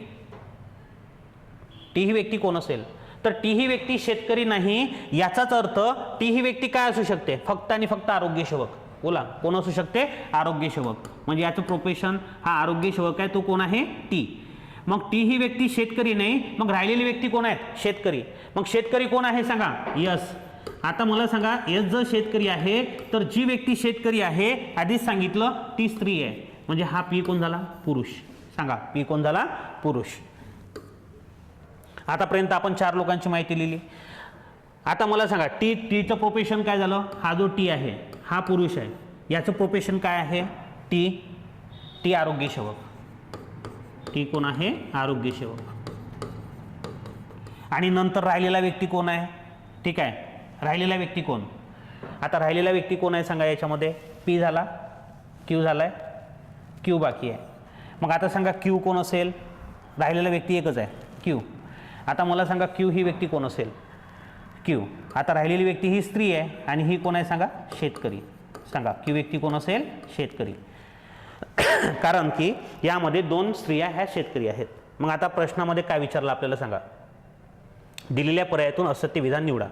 टी ही व्यक्ती कोण असेल? तर टी ही व्यक्ती शेतकरी नाही याचाच अर्थ टी ही व्यक्ती काय असू शकते? फक्त आणि फक्त आरोग्यसेवक. बोला, कोण असू शकते? आरोग्यसेवक. म्हणजे याचं प्रोफेशन हा आरोग्यसेवक आहे. तो कोण आहे? टी. मग टी ही व्यक्ती शेतकरी नाही, मग राहिलेली व्यक्ती कोण आहेत? शेतकरी. मग शेतकरी कोण आहे सांगा? यस. आता मला सांगा, यस जर शेतकरी आहे तर जी व्यक्ती शेतकरी आहे आधीच सांगितलं ती स्त्री आहे, म्हणजे हा पी कोण झाला? पुरुष. सांगा पी कोण झाला? पुरुष. आतापर्यंत आपण 4 लोकांची माहिती लिहिली. आता मला सांगा टीचं प्रोफेशन काय झालं? हा जो टी आहे हा पुरुष आहे, याचं प्रोफेशन काय आहे? टी आरोग्य सेवक. टी कोण आहे? आरोग्य सेवक. आणि नंतर राहिलेला व्यक्ती कोण आहे? ठीक आहे, राहिलेला व्यक्ती कोण? आता राहिलेला व्यक्ती कोण आहे सांगा? याच्यामध्ये पी झाला, क्यू झालाय, क्यू बाकी आहे. मग आता सांगा क्यू कोण असेल? राहिलेला व्यक्ती एकच आहे, क्यू. आता मला सांगा क्यू ही व्यक्ती कोण असेल? क्यू. आता राहिलेली व्यक्ती ही स्त्री आहे आणि ही कोण आहे सांगा? शेतकरी. सांगा क्यू व्यक्ती कोण असेल? शेतकरी. कारण की यामध्ये 2 स्त्रिया ह्या शेतकरी आहेत. मग आता प्रश्नामध्ये काय विचारलं आपल्याला सांगा? दिलेल्या पर्यायातून असत्य विधान निवडा.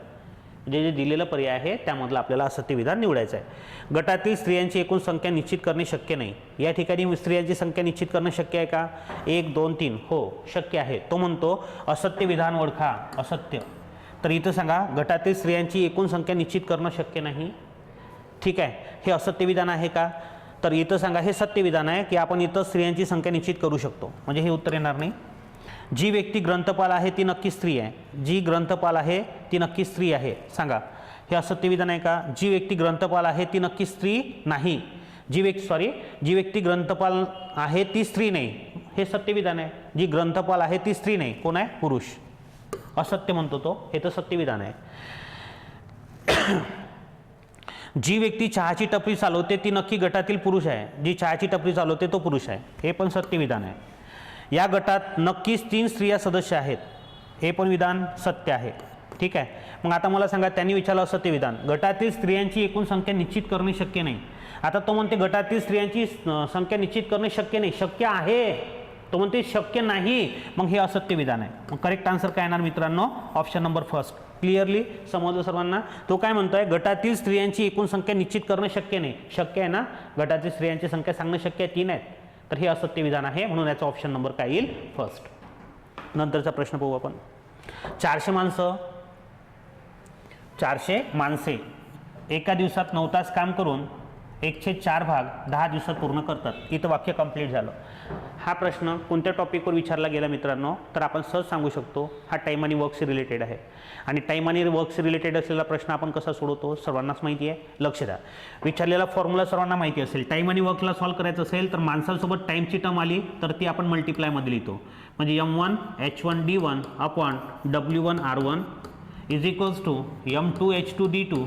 जे दिलेलं पर्याय आहे त्यामधलं आपल्याला असत्य विधान निवडायचं आहे. गटातील स्त्रियांची एकूण संख्या निश्चित करणे शक्य नाही. या ठिकाणी स्त्रियांची संख्या निश्चित करणं शक्य आहे का? 1 2 3 हो शक्य आहे. तो म्हणतो असत्य विधान ओळखा. असत्य. तर इथं सांगा गटातील स्त्रियांची एकूण संख्या निश्चित करणं शक्य नाही. ठीक आहे, हे असत्य विधान आहे का? तर इथं सांगा हे सत्य विधान आहे की आपण इथं स्त्रियांची संख्या निश्चित करू शकतो, म्हणजे हे उत्तर येणार नाही. जी व्यक्ती ग्रंथपाल आहे ती नक्की स्त्री आहे. जी ग्रंथपाल आहे ती नक्की स्त्री आहे. सांगा हे असत्य विधान आहे का? जी व्यक्ती ग्रंथपाल आहे ती नक्की स्त्री नाही. जी व्यक्ती ग्रंथपाल आहे ती स्त्री नाही, हे सत्य विधान आहे. जी ग्रंथपाल आहे ती स्त्री नाही, कोण आहे? पुरुष. असत्य म्हणतो तो, हे तर सत्य विधान आहे. जी व्यक्ती चहाची टपरी चालवते ती नक्की गटातील पुरुष आहे. जी चहाची टपरी चालवते तो पुरुष आहे, हे पण सत्य विधान आहे. या गटात नक्कीच 3 स्त्रिया सदस्य आहेत, हे पण विधान सत्य आहे. ठीक आहे. मग आता मला सांगा त्यांनी विचारलं असत्य विधान, गटातील स्त्रियांची एकूण संख्या निश्चित करणे शक्य नाही. आता तो म्हणते गटातील स्त्रियांची संख्या निश्चित करणे शक्य नाही. शक्य आहे, तो म्हणते शक्य नाही. मग हे असत्य विधान आहे. मग करेक्ट आन्सर काय येणार मित्रांनो? Option number first. क्लिअरली समजलं सर्वांना? तो काय म्हणतोय? गटातील स्त्रियांची एकूण संख्या निश्चित करणं शक्य नाही. शक्य आहे ना, गटातील स्त्रियांची संख्या सांगणं शक्य आहे, 3 आहेत. तर हे असत्य विधान आहे, म्हणून याचा ऑप्शन नंबर काय येईल? फर्स्ट. नंतरचा प्रश्न पाहू आपण. 400 माणसे एका दिवसात 9 तास काम करून 1/4 भाग 10 दिवसात पूर्ण करतात. इथं वाक्य कंप्लीट झालं. हा प्रश्न कोणत्या टॉपिकवर विचारला गेला मित्रांनो? तर आपण सहज सांगू शकतो हा टाईम आणि वर्कशी रिलेटेड आहे. आणि टाईम आणि वर्कशी रिलेटेड असलेला प्रश्न आपण कसा सोडवतो सर्वांनाच माहिती आहे. लक्ष द्या, विचारलेला फॉर्म्युला सर्वांना माहिती असेल. टाईम आणि वर्कला सॉल्व्ह करायचं असेल तर माणसांसोबत टाईमची टर्म आली तर ती आपण मल्टिप्लायमध्ये लिहितो. म्हणजे M1 H1 D1 upon W1 R1 is equals to M2 H2 D2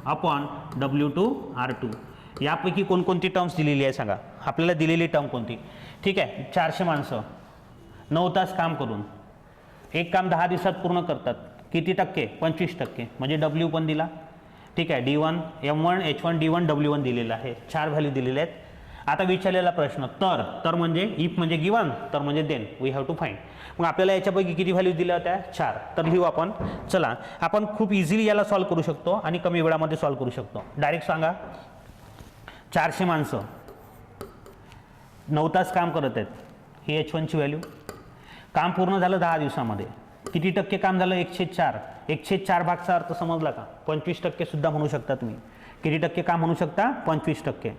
upon W2 R2. यापैकी कोणकोणती टर्म्स दिलेली आहे सांगा? आपल्याला दिलेली टर्म कोणती? ठीक आहे, 400 माणसं 9 तास काम करून एक काम 10 दिवसात पूर्ण करतात. किती टक्के? 25%. म्हणजे W पण दिला. ठीक आहे, D1 M1 H1 D1 W1 दिलेला आहे. 4 व्हॅल्यू दिलेल्या आहेत. आता विचारलेला प्रश्न तर म्हणजे इफ म्हणजे गिवन, तर म्हणजे then we have to find. मग आपल्याला याच्यापैकी किती व्हॅल्यू दिल्या होत्या? 4. तर लिहू आपण. चला, आपण खूप इझिली याला सॉल्व्ह करू शकतो आणि कमी वेळामध्ये सॉल्व्ह करू शकतो. डायरेक्ट सांगा, 400 माणसं 9 तास काम करत आहेत. ही H1ची व्हॅल्यू. काम पूर्ण झालं 10 दिवसामध्ये. किती टक्के काम झालं? 1/4. 1/4 भागचा अर्थ समजला का? 25% सुद्धा म्हणू शकता तुम्ही. किती टक्के काम म्हणू शकता? 25%.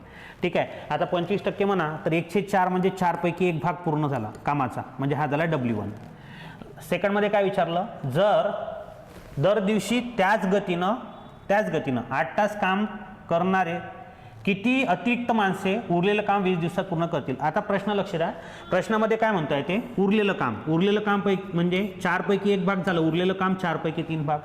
ठीक आहे. आता 25% म्हणा तर 1/4 म्हणजे 4 पैकी 1 भाग पूर्ण झाला कामाचा, म्हणजे हा झाला W1. सेकंडमध्ये काय विचारलं? जर दर दिवशी त्याच गतीनं 8 तास काम करणारे किती अतिरिक्त माणसे उरलेलं काम 20 दिवसात पूर्ण करतील? आता प्रश्न लक्ष द्या. प्रश्नामध्ये काय म्हणता येते? उरलेलं काम पैकी म्हणजे 4 पैकी 1 भाग झालं. उरलेलं काम 4 पैकी 3 भाग.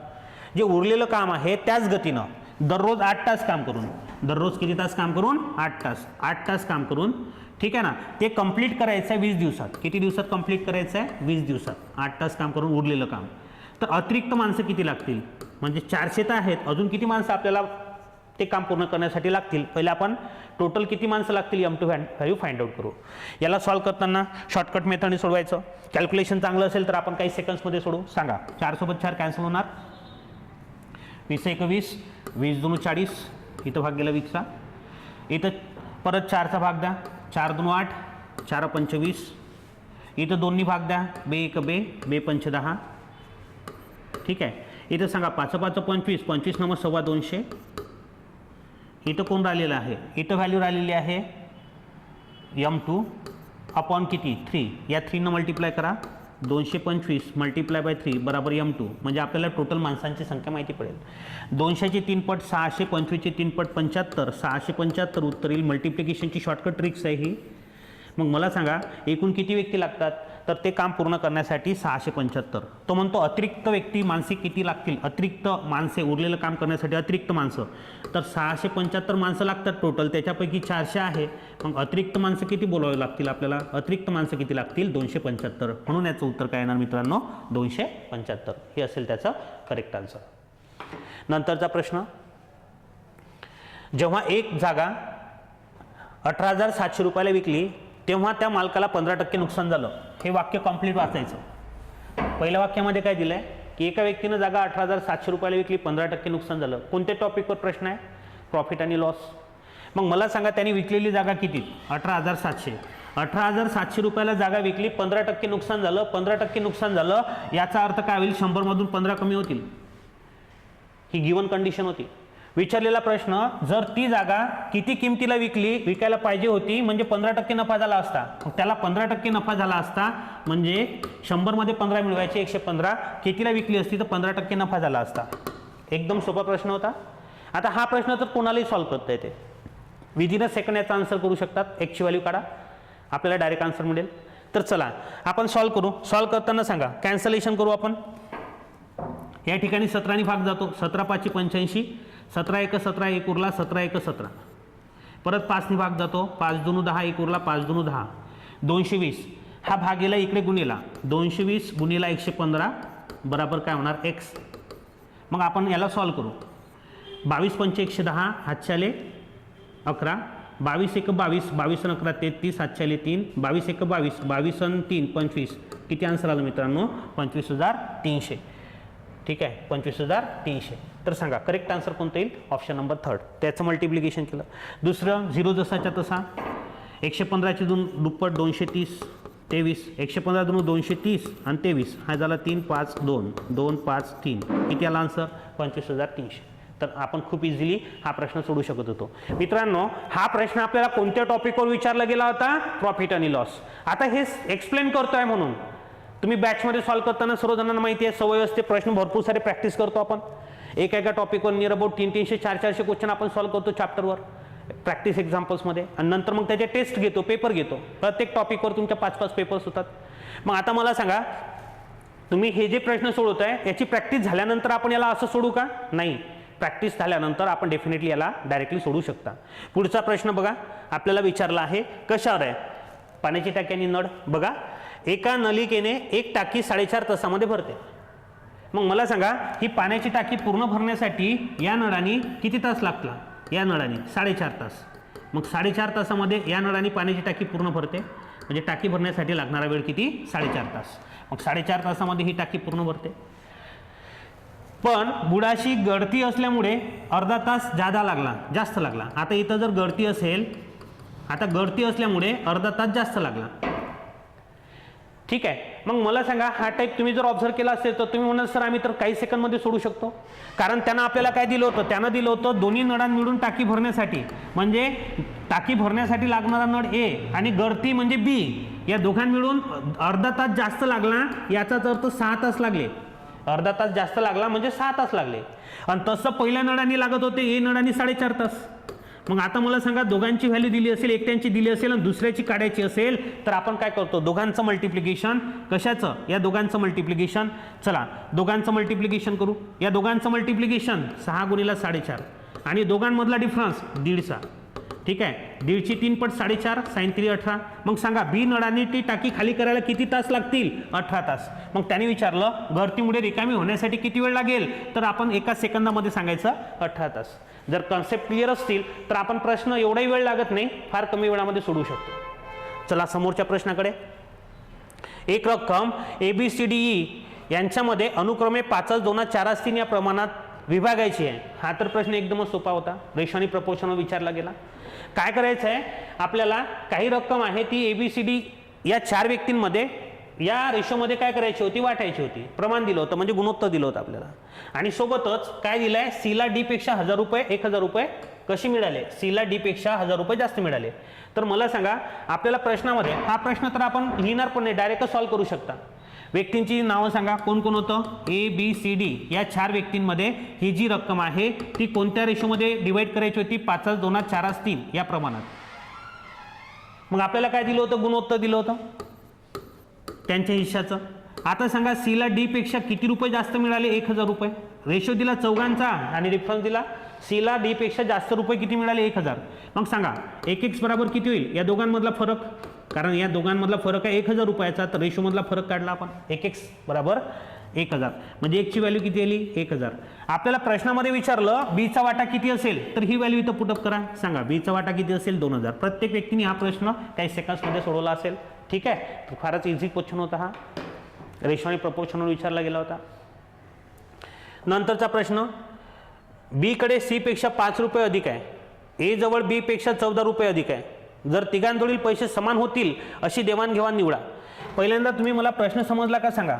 जे उरलेलं काम आहे त्याच गतीनं दररोज 8 तास काम करून, दररोज किती तास काम करून? 8 तास काम करून, ठीक आहे ना, ते कंप्लीट करायचं आहे 20 दिवसात. किती दिवसात कंप्लीट करायचं आहे? 20 दिवसात. 8 तास काम करून उरलेलं काम. तर अतिरिक्त माणसं किती लागतील? म्हणजे 400 तर आहेत, अजून किती माणसं आपल्याला ते काम पूर्ण करण्यासाठी लागतील? पहिले आपण टोटल किती माणसं लागतील M2 व्हॅल्यू फाइंड आउट करू. याला सॉल्व्ह करताना शॉर्टकट मेथडने सोडवायचं. कॅल्क्युलेशन चांगलं असेल तर आपण काही सेकंड्समध्ये सोडू. सांगा, 4 सोबत 4 कॅन्सल होणार. 20 1 20, 20 2 40, इथं भाग गेला 20चा. इथं परत 4चा भाग द्या. 4 2 8, 4 5 20, इथं 2नी भाग द्या, बे एक बे, बे पंच 10. ठीक आहे. इथं सांगा 5 5 25, 25 नंबर 225. इथं कोण राहिलेलं आहे, इथं व्हॅल्यू राहिलेली आहे m2 अपॉन किती 3. या 3 मल्टिप्लाय करा, 225 मल्टिप्लाय बाय 3 बराबर m2. म्हणजे आपल्याला टोटल माणसांची संख्या माहिती पडेल. 200ची 3 पट 600, 25ची 3 पट 75, 675 उत्तर येईल. मल्टिप्लिकेशनची शॉर्टकट ट्रिक्स आहे ही. मग मला सांगा एकूण किती व्यक्ती लागतात, तर ते काम पूर्ण करण्यासाठी 675. तो म्हणतो अतिरिक्त व्यक्ती माणसे किती लागतील, अतिरिक्त माणसे उरलेलं काम करण्यासाठी अतिरिक्त माणसं, तर 675 माणसं लागतात टोटल, त्याच्यापैकी 400 आहे. मग अतिरिक्त माणसं किती बोलावे लागतील आपल्याला, अतिरिक्त माणसं किती लागतील 275. म्हणून याचं उत्तर काय येणार मित्रांनो 275. हे असेल त्याचं करेक्ट आन्सर. नंतरचा प्रश्न, जेव्हा एक जागा 18,700 रुपयाला विकली तेव्हा त्या मालकाला 15% नुकसान झालं. हे वाक्य कम्प्लीट वाचायचं. पहिल्या वाक्यामध्ये काय दिलं आहे की एका व्यक्तीनं जागा 18,700 रुपयाला विकली, 15% नुकसान झालं. कोणत्या टॉपिकवर प्रश्न आहे, प्रॉफिट आणि लॉस. मग मला सांगा त्यांनी विकलेली जागा किती, 18,700. 18,700 रुपयाला जागा विकली, 15% नुकसान झालं. 15% नुकसान झालं याचा अर्थ काय होईल, 100मधून 15 कमी होतील. ही गिवन कंडिशन होती. विचारलेला प्रश्न, जर ती जागा किती किमतीला विकायला पाहिजे होती म्हणजे 15% नफा झाला असता, मग त्याला 15% नफा झाला असता म्हणजे 100मध्ये 15 मिळवायचे, 115 कितीला विकली असती तर 15% नफा झाला असता. एकदम सोपा प्रश्न होता. आता हा प्रश्न तर कोणालाही सॉल्व्ह करता येते. विदिन अ सेकंड याचा आन्सर करू शकतात. एक्सची व्हॅल्यू काढा, आपल्याला डायरेक्ट आन्सर मिळेल. तर चला आपण सॉल्व्ह करू. सॉल्व्ह करताना सांगा कॅन्सलेशन करू आपण. या ठिकाणी 17 भाग जातो, 17 5 85, 17 1 17 1 उरला, 17 1 17. परत 5 भाग जातो, 5 2 10 1 उरला, 5 2 10. 220 हा भाग गेला इकडे गुणिला, 220 गुणिला 115 बराबर काय होणार x. मग आपण याला सॉल्व्ह करू. 22 5 110 हातच्याले 11, 22 1 22, 22 11 33, हातच्याले 3, 22 1 22, 22 3 25. किती आन्सर आलं मित्रांनो 25,300. ठीक आहे, 25,300. तर सांगा करेक्ट आन्सर कोणतं येईल, ऑप्शन नंबर 3. त्याचं मल्टिप्लिकेशन केलं. दुसरं 0 जसाच्या तसा, 115ची दुप्पट 230, 23, 115 230 आणि 23 हा झाला 3 5 2 2 5 3. किती आला आन्सर 25,300. तर आपण खूप इझिली हा प्रश्न सोडू शकत होतो. मित्रांनो हा प्रश्न आपल्याला कोणत्या टॉपिकवर विचारला गेला होता, प्रॉफिट आणि लॉस. आता हे एक्सप्लेन करतोय म्हणून तुम्ही बॅचमध्ये सॉल्व्ह करताना सर्वजणांना माहिती आहे, सवय असते, प्रश्न भरपूर सारे प्रॅक्टिस करतो आपण. एका टॉपिकवर नियर अबाउट 300 400 क्वेश्चन आपण सॉल्व्ह करतो चॅप्टरवर प्रॅक्टिस एक्झाम्पल्समध्ये. आणि नंतर मग त्याचे टेस्ट घेतो, पेपर घेतो. प्रत्येक टॉपिकवर तुमच्या 5-5 पेपर्स होतात. मग आता मला सांगा तुम्ही हे जे प्रश्न सोडवत आहे याची प्रॅक्टिस झाल्यानंतर आपण याला असं सोडू का, नाही. प्रॅक्टिस झाल्यानंतर आपण डेफिनेटली याला डायरेक्टली सोडू शकता. पुढचा प्रश्न बघा आपल्याला विचारला आहे कशावर आहे, पाण्याची टाकी आणि नळ. बघा एका नलिकेने एक टाकी 4.5 तासामध्ये भरते. मग मला सांगा ही पाण्याची टाकी पूर्ण भरण्यासाठी या नळाने किती तास लागला, या नळाने 4.5 तास. मग 4.5 तासामध्ये या नळाने पाण्याची टाकी पूर्ण भरते, म्हणजे टाकी भरण्यासाठी लागणारा वेळ किती 4.5 तास. मग 4.5 तासामध्ये ही टाकी पूर्ण भरते. पण बुडाशी गळती असल्यामुळे अर्धा तास जास्त लागला. आता इथं जर गळती असेल, आता गळती असल्यामुळे अर्धा तास जास्त लागला. ठीक आहे. मग मला सांगा हा टाईप तुम्ही जर ऑब्झर्व केला असेल तर तुम्ही म्हणाल सर आम्ही तर काही सेकंदमध्ये सोडू शकतो. कारण त्यानं आपल्याला काय दिलं होतं, त्यानं दिलं होतं दोन्ही नळां मिळून टाकी भरण्यासाठी, म्हणजे टाकी भरण्यासाठी लागणारा नळ ए आणि गळती म्हणजे बी, या दोघां मिळून अर्धा तास जास्त लागला. याचाच अर्थ 6 तास लागले. अर्धा तास जास्त लागला म्हणजे 6 तास लागले. आणि तसं पहिल्या नळांनी लागत होते ए नळांनी 4.5 तास. मग आता मला सांगा दोघांची व्हॅल्यू दिली असेल, एकट्यांची दिली असेल आणि दुसऱ्याची काढायची असेल तर आपण काय करतो, दोघांचं मल्टिप्लिकेशन. कशाचं, या दोघांचं मल्टिप्लिकेशन. चला दोघांचं मल्टिप्लिकेशन करू. या दोघांचं मल्टिप्लिकेशन 6 गुणिला 4.5 आणि दोघांमधला डिफरन्स 1.5. ठीक आहे, 1.5ची 3 पट 4.5 साइन 3 18. मग सांगा बी नळाने ती टाकी खाली करायला किती तास लागतील, 18 तास. मग त्याने विचारलं गळतीमुळे रिकामी होण्यासाठी किती वेळ लागेल, तर आपण एका सेकंदामध्ये सांगायचं 18 तास. जर कन्सेप्ट क्लिअर असतील तर आपण प्रश्न एवढाही वेळ लागत नाही, फार कमी वेळामध्ये सोडवू शकतो. चला समोरच्या प्रश्नाकडे. एक रक्कम ABCDE यांच्यामध्ये अनुक्रमे 5 2 4 3 या प्रमाणात विभागायची आहे. हा तर प्रश्न एकदमच सोपा होता, रेशो आणि प्रपोर्शनवर विचारला गेला. काय करायचं आहे आपल्याला, काही रक्कम आहे ती ABCD या 4 व्यक्तींमध्ये या रेशोमध्ये काय करायची होती, वाटायची होती. प्रमाण दिलं होतं म्हणजे गुणोत्तर दिलं होतं आपल्याला. आणि सोबतच काय दिलं आहे, सीला डी पेक्षा 1000 रुपये 1000 रुपये कशी मिळाले, सीला डी पेक्षा 1000 रुपये जास्त मिळाले. तर मला सांगा आपल्याला प्रश्नामध्ये हा प्रश्न तर आपण लिहिणार पण नाही, डायरेक्ट सॉल्व्ह करू शकता. व्यक्तींची नावं सांगा, कोण कोण होतं, ए बी सी डी या 4 व्यक्तींमध्ये ही जी रक्कम आहे ती कोणत्या रेशोमध्ये डिवाइड करायची होती, 5:2:4:3 या प्रमाणात. मग आपल्याला काय दिलं होतं, गुणोत्तर दिलं होतं त्यांच्या हिश्श्याचं. आता सांगा सीला डी पेक्षा किती रुपये जास्त मिळाले, 1000 रुपये. रेशो दिला चौघांचा आणि डिफरन्स दिला, सीला डी पेक्षा जास्त रुपये किती मिळाले, 1000. मग सांगा 1x बरोबर किती होईल, या दोघांमधला फरक, कारण या दोघांमधला फरक आहे 1000 रुपयाचा, तर रेशोमधला फरक काढला आपण. 1x बरोबर 1000 म्हणजे x ची व्हॅल्यू किती आली, 1000. आपल्याला प्रश्नामध्ये विचारलं b चा वाटा किती असेल, तर ही व्हॅल्यू इथं पुटअप करा. सांगा b चा वाटा किती असेल, 2000. प्रत्येक व्यक्तीने हा प्रश्न काही सेकंड्समध्ये सोडवला असेल. ठीक आहे, फारच इझी क्वेश्चन होता हा, रेशो आणि प्रपोर्शनवर विचारला गेला होता. नंतरचा प्रश्न, बी कडे सी पेक्षा 5 रुपये अधिक आहे, ए जवळ बी पेक्षा 14 रुपये अधिक आहे. जर तिघांजवळील पैसे समान होतील अशी देवाणघेवाण निवडा. पहिल्यांदा तुम्ही मला प्रश्न समजला का सांगा.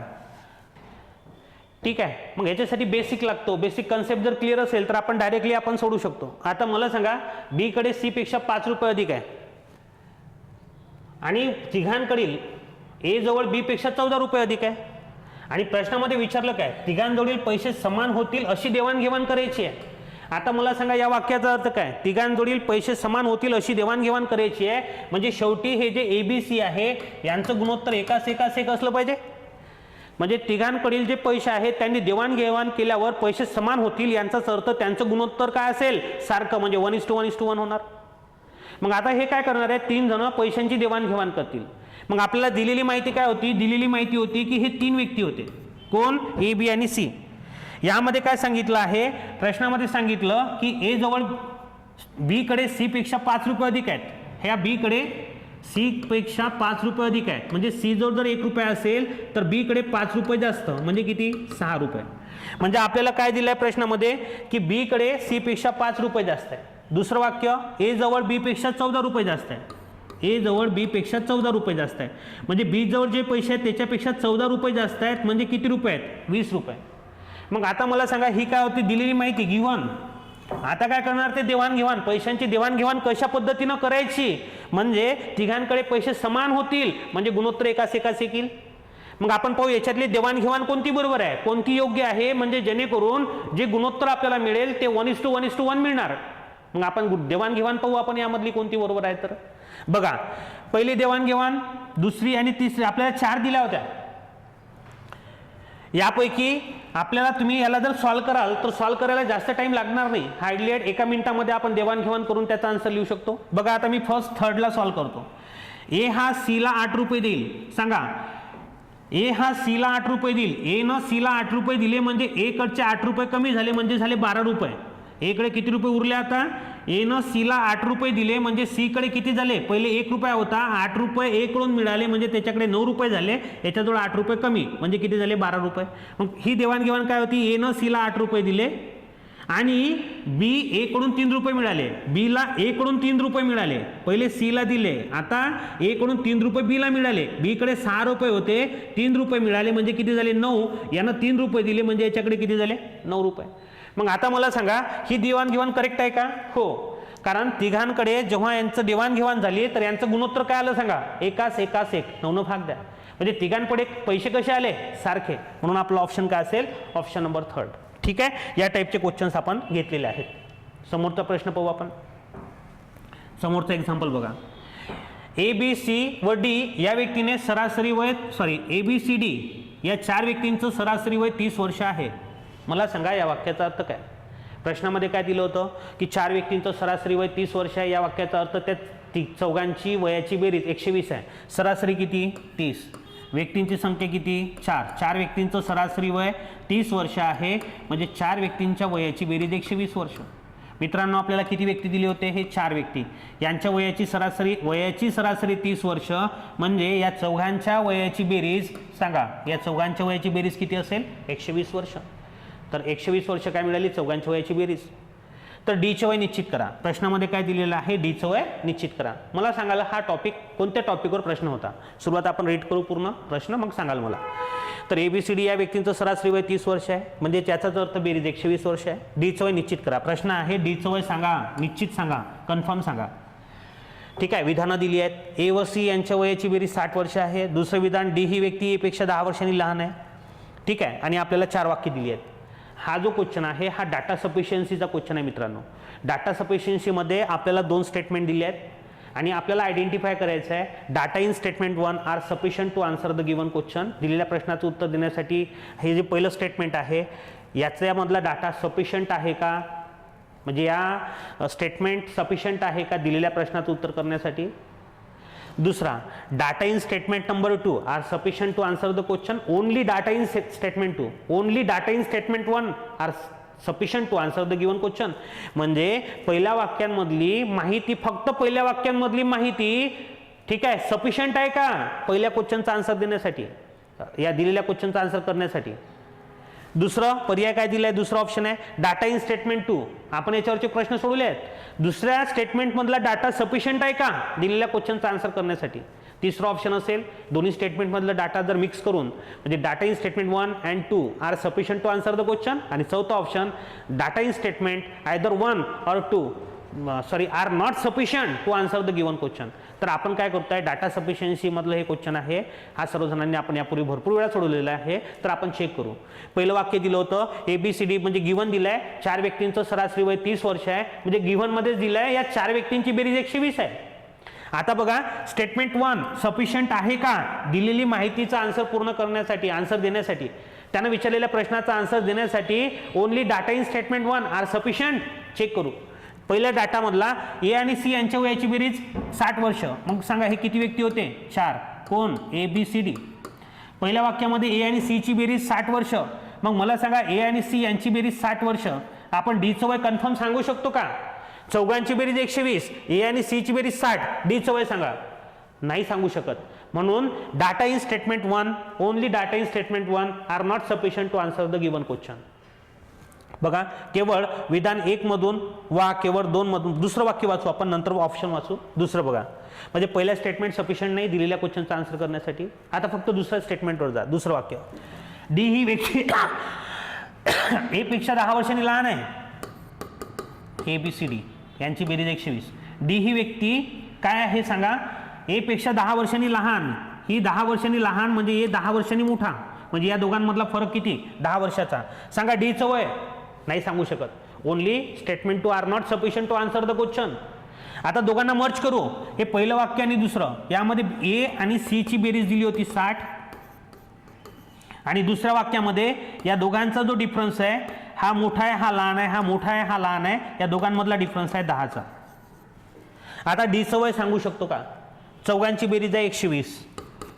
ठीक आहे, मग याच्यासाठी बेसिक लागतो. बेसिक कन्सेप्ट जर क्लिअर असेल तर आपण डायरेक्टली आपण सोडू शकतो. आता मला सांगा बी कडे सी पेक्षा 5 रुपये अधिक आहे आणि तिघांकडील ए जवळ बी पेक्षा 14 रुपये अधिक आहे आणि प्रश्नामध्ये विचारलं काय, तिघांजवळील पैसे समान होतील अशी देवाणघेवाण करायची आहे. आता मला सांगा या वाक्याचा अर्थ काय, तिघांजवळील पैसे समान होतील अशी देवाणघेवाण करायची आहे म्हणजे शेवटी हे जे ए बी सी आहे यांचं गुणोत्तर एकाच एक असलं पाहिजे. म्हणजे तिघांकडील जे पैसे आहेत त्यांनी देवाणघेवाण केल्यावर पैसे समान होतील यांचाच अर्थ त्यांचं गुणोत्तर काय असेल, सारखं, म्हणजे 1:1:1 होणार. मग आता हे काय करणार आहे, 3 जण पैशांची देवाणघेवाण करतील. मग आपल्याला दिलेली माहिती काय होती, दिलेली माहिती होती की हे 3 व्यक्ती होते, कोण, ए बी आणि सी. यामध्ये काय सांगितलं आहे, प्रश्नामध्ये सांगितलं की ए जवळ बी कडे सी पेक्षा 5 रुपये अधिक आहेत, ह्या बी कडे सी पेक्षा 5 रुपये अधिक आहेत. म्हणजे सी जवळ जर 1 रुपया असेल तर बी कडे 5 रुपये जास्त, म्हणजे किती, 6 रुपये. म्हणजे आपल्याला काय दिलं आहे प्रश्नामध्ये की बी कडे सी पेक्षा 5 रुपये जास्त आहे. दुसरं वाक्य, ए जवळ बी पेक्षा 14 रुपये जास्त आहे, ए जवळ बी पेक्षा 14 रुपये जास्त आहे. म्हणजे बी जवळ जे पैसे आहेत त्याच्यापेक्षा 14 रुपये जास्त आहेत, म्हणजे किती रुपये आहेत, 20 रुपये. मग आता मला सांगा ही काय होती, दिलेली माहिती गिव्हन. आता काय करणार, ते देवाणघेवाण, पैशांची देवाणघेवाण कशा पद्धतीनं करायची, म्हणजे तिघांकडे पैसे समान होतील म्हणजे गुणोत्तर एकाच येईल. मग आपण पाहू याच्यातली देवाणघेवाण कोणती बरोबर आहे, कोणती योग्य आहे, म्हणजे जेणेकरून जे गुणोत्तर आपल्याला मिळेल ते 1:1:1 मिळणार. मग आपण देवाणघेवाण पाहू आपण यामधली कोणती बरोबर आहे. तर बघा, पहिली देवाणघेवाण, दुसरी आणि तिसरी, आपल्याला 4 दिल्या होत्या. यापैकी आपल्याला, तुम्ही याला जर सॉल्व्ह कराल तर सॉल्व्ह करायला जास्त टाइम लागणार नाही, हार्डली 1 मिनिटामध्ये आपण देवाणघेवाण करून त्याचा आन्सर लिहू शकतो. बघा आता मी फर्स्ट थर्डला सॉल्व्ह करतो. ए हा सीला 8 रुपये देईल. सांगा, ए हा सीला 8 रुपये देईल. ए न सीला 8 रुपये दिले म्हणजे ए कडचे 8 रुपये कमी झाले, म्हणजे झाले 12 रुपये. ए कडे किती रुपये उरले, आता ए न सीला 8 रुपये दिले म्हणजे सी कडे किती झाले, पहिले 1 रुपया होता, 8 रुपये ए कडून मिळाले म्हणजे त्याच्याकडे 9 रुपये झाले, याच्याजवळ 8 रुपये कमी म्हणजे किती झाले, 12 रुपये. मग ही देवाणघेवाण काय होती, ए न सीला 8 रुपये दिले आणि बी ए कडून 3 रुपये मिळाले, बी ला ए कडून 3 रुपये मिळाले, पहिले सी ला दिले, आता ए कडून 3 रुपये बी ला मिळाले, बी कडे 6 रुपये होते, 3 रुपये मिळाले म्हणजे किती झाले, 9. यानं 3 रुपये दिले म्हणजे याच्याकडे किती झाले, 9 रुपये. मग आता मला सांगा ही देवाणघेवाण करेक्ट आहे का, हो, कारण तिघांकडे जेव्हा यांचं देवाणघेवाण झाली तर यांचं गुणोत्तर काय आलं सांगा, एकाच 9 भाग द्या. म्हणजे तिघांकडे पैसे कसे आले, सारखे, म्हणून आपला ऑप्शन काय असेल, ऑप्शन नंबर 3. ठीक आहे, या टाईपचे क्वेश्चन्स आपण घेतलेले आहेत. समोरचा प्रश्न पाहू आपण. समोरचा एक्झाम्पल बघा, ए बी सी व डी या व्यक्तीने सरासरी वय, ए बी सी डी या 4 व्यक्तींचं सरासरी वय 30 वर्ष आहे. मला सांगा या वाक्याचा अर्थ काय. प्रश्नामध्ये काय दिलं होतं की 4 व्यक्तींचं सरासरी वय 30 वर्ष आहे. या वाक्याचा अर्थ त्या चौघांची वयाची बेरीज 120 आहे. सरासरी किती, 30. व्यक्तींची संख्या किती, 4 व्यक्तींचं सरासरी वय 30 वर्ष आहे, म्हणजे 4 व्यक्तींच्या वयाची बेरीज 120 वर्ष. मित्रांनो, आपल्याला किती व्यक्ती दिले होते, हे 4 व्यक्ती, यांच्या वयाची सरासरी 30 वर्ष, म्हणजे या चौघांच्या वयाची बेरीज सांगा, या चौघांच्या वयाची बेरीज किती असेल, 120 वर्ष. तर 120 वर्ष काय मिळाली, चौघांच्या वयाची बेरीज. तर डीचं वय निश्चित करा. प्रश्नामध्ये काय दिलेलं आहे, डीचं वय निश्चित करा. मला सांगायला हा टॉपिक कोणत्या टॉपिकवर प्रश्न होता. सुरुवात आपण रीड करू पूर्ण प्रश्न, मग सांगाल मला. तर ABCD या व्यक्तींचं सरासरी वय 30 वर्ष आहे, म्हणजे त्याचाच अर्थ बेरीज 120 वर्ष आहे. डीचं वय निश्चित करा. प्रश्न आहे डीचं वय सांगा, निश्चित सांगा, कन्फर्म सांगा. ठीक आहे. विधानं दिली आहेत. ए व सी यांच्या वयाची बेरीज 60 वर्ष आहे. दुसरं विधान, डी ही व्यक्ती ए पेक्षा 10 वर्षांनी लहान आहे. ठीक आहे. आणि आपल्याला 4 वाक्य दिली आहेत. हा जो क्वेश्चन आहे हा डाटा सफिशियन्सीचा क्वेश्चन आहे मित्रांनो. डाटा सफिशियन्सीमध्ये आपल्याला 2 स्टेटमेंट दिले आहेत आणि आपल्याला आयडेंटिफाय करायचं आहे data in statement 1 are sufficient to answer the given question. दिलेल्या प्रश्नाचं उत्तर देण्यासाठी हे जे पहिलं स्टेटमेंट आहे याच्यामधला डाटा सफिशियंट आहे का, म्हणजे या स्टेटमेंट सफिशियंट आहे का दिलेल्या प्रश्नाचं उत्तर करण्यासाठी. दुसरा, data in statement number 2 are sufficient to answer the question. Only data in statement 2, only data in statement 1 are sufficient to answer the given question. म्हणजे पहिल्या वाक्यांमधली माहिती, फक्त पहिल्या वाक्यांमधली माहिती ठीक आहे सफिशियंट आहे का पहिल्या क्वेश्चनचा आन्सर देण्यासाठी, या दिलेल्या क्वेश्चनचा आन्सर करण्यासाठी. दुसरं पर्याय काय दिलाय, दुसरा ऑप्शन आहे डाटा इन स्टेटमेंट 2. आपण याच्यावरचे प्रश्न सोडवले आहेत. दुसऱ्या स्टेटमेंटमधला डाटा सफिशियंट आहे का दिलेल्या क्वेश्चनचा आन्सर करण्यासाठी. तिसरं ऑप्शन असेल दोन्ही स्टेटमेंटमधला डाटा जर मिक्स करून, म्हणजे data in statement 1 and 2 are sufficient to answer the question. आणि चौथं option, data in statement either 1 or 2 are not sufficient to answer the given question. तर आपण काय करतोय, डाटा सफिशियन्सी मधलं हे क्वेश्चन आहे, हा सर्वजणांनी आपण यापूर्वी भरपूर वेळा सोडवलेला आहे. तर आपण चेक करू. पहिलं वाक्य दिलं होतं ABCD, म्हणजे गिव्हन दिलंय 4 व्यक्तींचं सरासरी वय 30 वर्ष आहे, म्हणजे गिव्हन मध्येच दिलंय या 4 व्यक्तींची बेरीज 120 आहे. आता बघा स्टेटमेंट 1 सफिशियंट आहे का दिलेली माहितीचा आन्सर पूर्ण करण्यासाठी, आन्सर देण्यासाठी. त्यानं विचारलेल्या प्रश्नाचा आन्सर देण्यासाठी only data in statement 1 are sufficient check करू. पहिल्या डाटामधला ए आणि सी यांच्या वयाची बेरीज 60 वर्ष. मग सांगा हे किती व्यक्ती होते, 4. कोण, ABCD. पहिल्या वाक्यामध्ये ए आणि सी ची बेरीज 60 वर्ष. मग मला सांगा ए आणि सी यांची बेरीज 60 वर्ष. आपण डीचं वय कन्फर्म सांगू शकतो का. चौघांची बेरीज 120, ए आणि सी ची बेरीज 60, डीचं वय सांगा. नाही सांगू शकत. म्हणून data in statement 1, only data in statement 1 are not sufficient to answer the given question. बघा केवळ विधान 1 मधून वा केवळ 2 मधून. दुसरं वाक्य वाचू आपण, नंतर ऑप्शन वाचू. दुसरं बघा, म्हणजे पहिल्या स्टेटमेंट सफिशियंट नाही दिलेल्या क्वेश्चनचा आन्सर करण्यासाठी. आता फक्त दुसऱ्या स्टेटमेंटवर जा. दुसरं वाक्य, डी ही व्यक्ती ए पेक्षा 10 वर्षांनी लहान आहे. ABCD यांची बेरीज 120. डी ही व्यक्ती काय आहे सांगा, ए पेक्षा 10 वर्षांनी लहान. ही 10 वर्षांनी लहान म्हणजे ए 10 वर्षांनी मोठा, म्हणजे या दोघांमधला फरक किती, 10 वर्षाचा. सांगा डीचं वय. नाही सांगू शकत. Only statement 2 are not sufficient to answer the question. आता दोघांना मर्ज करू. हे पहिलं वाक्य आणि दुसरं, यामध्ये ए आणि सी ची बेरीज दिली होती 60, आणि दुसऱ्या वाक्यामध्ये या दोघांचा जो डिफरन्स आहे हा मोठा आहे हा लहान आहे, हा मोठा आहे हा लहान आहे, या दोघांमधला डिफरन्स आहे 10चा. आता डीचं वय सांगू शकतो का. चौघांची बेरीज आहे 120.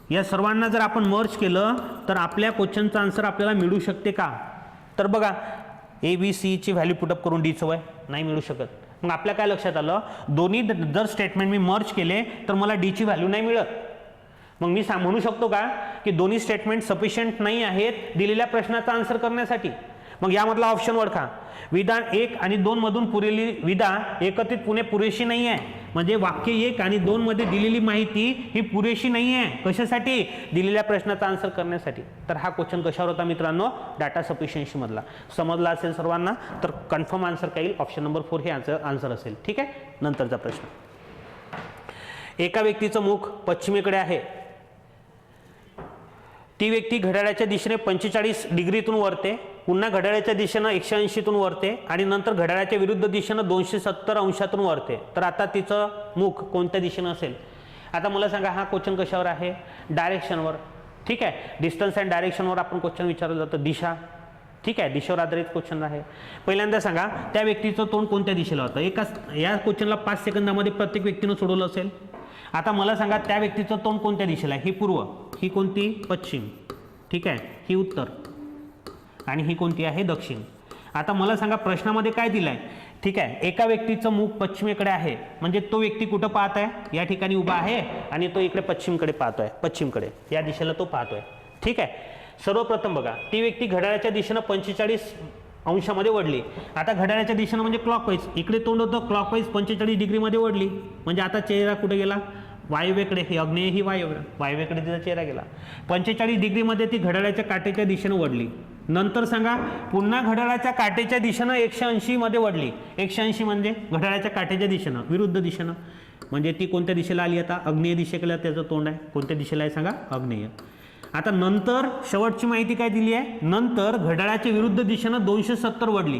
या सर्वांना जर आपण मर्ज केलं तर आपल्या क्वेश्चनचा आन्सर आपल्याला मिळू शकते का. तर बघा ABC ची व्हॅल्यू पुटअप करून डीचं वय नाही मिळू शकत. मग आपल्या काय लक्षात आलं, दोन्ही जर स्टेटमेंट मी मर्ज केले तर मला डीची व्हॅल्यू नाही मिळत. मग मी म्हणू शकतो का की दोन्ही स्टेटमेंट सफिशियंट नाही आहेत दिलेल्या प्रश्नाचा आन्सर करण्यासाठी. मग यामधला ऑप्शन ओळखा. विधान 1 आणि 2 मधून पुरेली विधा एकत्रित पुणे पुरेशी नाही आहे. म्हणजे वाक्य 1 आणि 2 मध्ये दिलेली माहिती ही पुरेशी नाही आहे. कशासाठी, दिलेल्या प्रश्नाचा आन्सर करण्यासाठी. तर हा क्वेश्चन कशावर होता मित्रांनो, डाटा सफिशियन्सी मधला. समजला असेल सर्वांना तर कन्फर्म आन्सर काय येईल, ऑप्शन नंबर 4 हे आन्सर असेल. ठीक आहे. नंतरचा प्रश्न, एका व्यक्तीचं मुख पश्चिमेकडे आहे. ती व्यक्ती घड्याळाच्या दिशेने 45 डिग्रीतून वरते, पुन्हा घड्याळाच्या दिशेनं 180तून वरते आणि नंतर घड्याळाच्या विरुद्ध दिशेनं 270 अंशातून वरते. तर आता तिचं मुख कोणत्या दिशेनं असेल. आता मला सांगा हा क्वेश्चन कशावर आहे, डायरेक्शनवर. ठीक आहे. डिस्टन्स अँड डायरेक्शनवर आपण क्वेश्चन विचारलं जातं. दिशा. ठीक आहे. दिशेवर आधारित क्वेश्चन आहे. पहिल्यांदा सांगा त्या व्यक्तीचं तोंड कोणत्या दिशेला होतं. या क्वेश्चनला 5 सेकंदामध्ये प्रत्येक व्यक्तीनं सोडवलं असेल. आता मला सांगा त्या व्यक्तीचं तोंड कोणत्या दिशेला आहे. ही पूर्व, ही कोणती, पश्चिम. ठीक आहे. ही उत्तर आणि ही कोणती आहे, दक्षिण. आता मला सांगा प्रश्नामध्ये काय दिलंय. ठीक आहे. एका व्यक्तीचं मुख पश्चिमेकडे आहे, म्हणजे तो व्यक्ती कुठं पाहत आहे, या ठिकाणी उभा आहे आणि तो इकडे पश्चिमकडे पाहतोय. पश्चिमकडे या दिशेला तो पाहतोय. ठीक आहे. सर्वप्रथम बघा ती व्यक्ती घड्याळाच्या दिशेनं 45 अंशामध्ये वळली. आता घड्याळाच्या दिशेनं म्हणजे क्लॉकवाईज, इकडे तोंड होतं क्लॉकवाईज 45 डिग्रीमध्ये वळली, म्हणजे आता चेहरा कुठे गेला, वायव्येकडे. ही आग्नेय ही वायव्येकडे तिचा चेहरा गेला. 45 डिग्रीमध्ये ती घड्याळाच्या काटेच्या दिशेनं वळली. नंतर सांगा पुन्हा घड्याळाच्या काटेच्या दिशेनं 180 मध्ये वळली. 180 म्हणजे घड्याळाच्या काटेच्या दिशेनं, विरुद्ध दिशेनं, म्हणजे ती कोणत्या दिशेला आली, आता आग्नेय दिशेकडे त्याचं तोंड आहे. कोणत्या दिशेला आहे सांगा, आग्नेय. आता नंतर शेवटची माहिती काय दिली आहे, नंतर घड्याळाच्या विरुद्ध दिशेनं 270 वळली.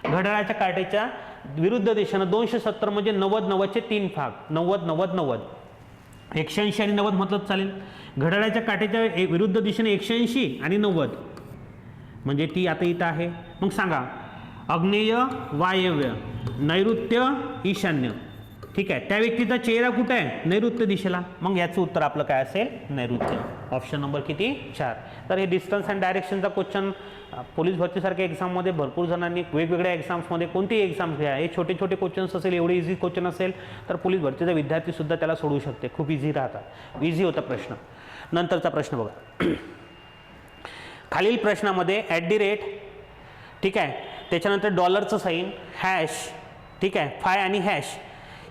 घड्याळाच्या काटेच्या विरुद्ध दिशेनं 270 म्हणजे 90 चे 3 भाग, 90 180 आणि 90 म्हटलं चालेल. घड्याळाच्या काटेच्या विरुद्ध दिशेने 180 आणि 90 म्हणजे ती आता इथं आहे. मग सांगा आग्नेय वायव्य, नैऋत्य ईशान्य. ठीक आहे, त्या व्यक्तीचा चेहरा कुठे आहे, नैऋत्य दिशेला. मग याचं उत्तर आपलं काय असेल, नैऋत्य. ऑप्शन नंबर किती, 4. तर हे डिस्टन्स अँड डायरेक्शनचा क्वेश्चन पोलीस भरतीसारख्या एक्झाममध्ये भरपूर जणांनी वेगवेगळ्या एक्झाम्समध्ये कोणतीही एक्झाम्स घ्या, हे छोटे छोटे क्वेश्चन्स असेल, एवढे इझी क्वेश्चन असेल तर पोलीस भरतीचा विद्यार्थीसुद्धा त्याला सोडवू शकते. खूप इझी राहतात, इझी होता प्रश्न. नंतरचा प्रश्न बघा. खालील प्रश्नामध्ये @ ठीक आहे, त्याच्यानंतर डॉलरचं साईन, हॅश, ठीक आहे, फाय आणि हॅश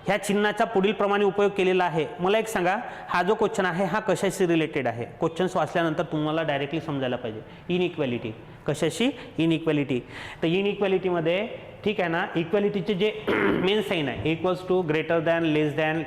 ह्या चिन्हाचा पुढील प्रमाणे उपयोग केलेला आहे. मला एक सांगा, हा जो क्वेश्चन आहे हा कशाशी रिलेटेड आहे. क्वेश्चन्स वाचल्यानंतर तुम्हाला डायरेक्टली समजायला पाहिजे. इनइक्वॅलिटी, कशाशी, इनइक्वॅलिटी. तर इनइक्वॅलिटीमध्ये ठीक आहे ना, इक्वॅलिटीचे जे मेन साईन आहे =, ग्रेटर दॅन, लेस दॅन,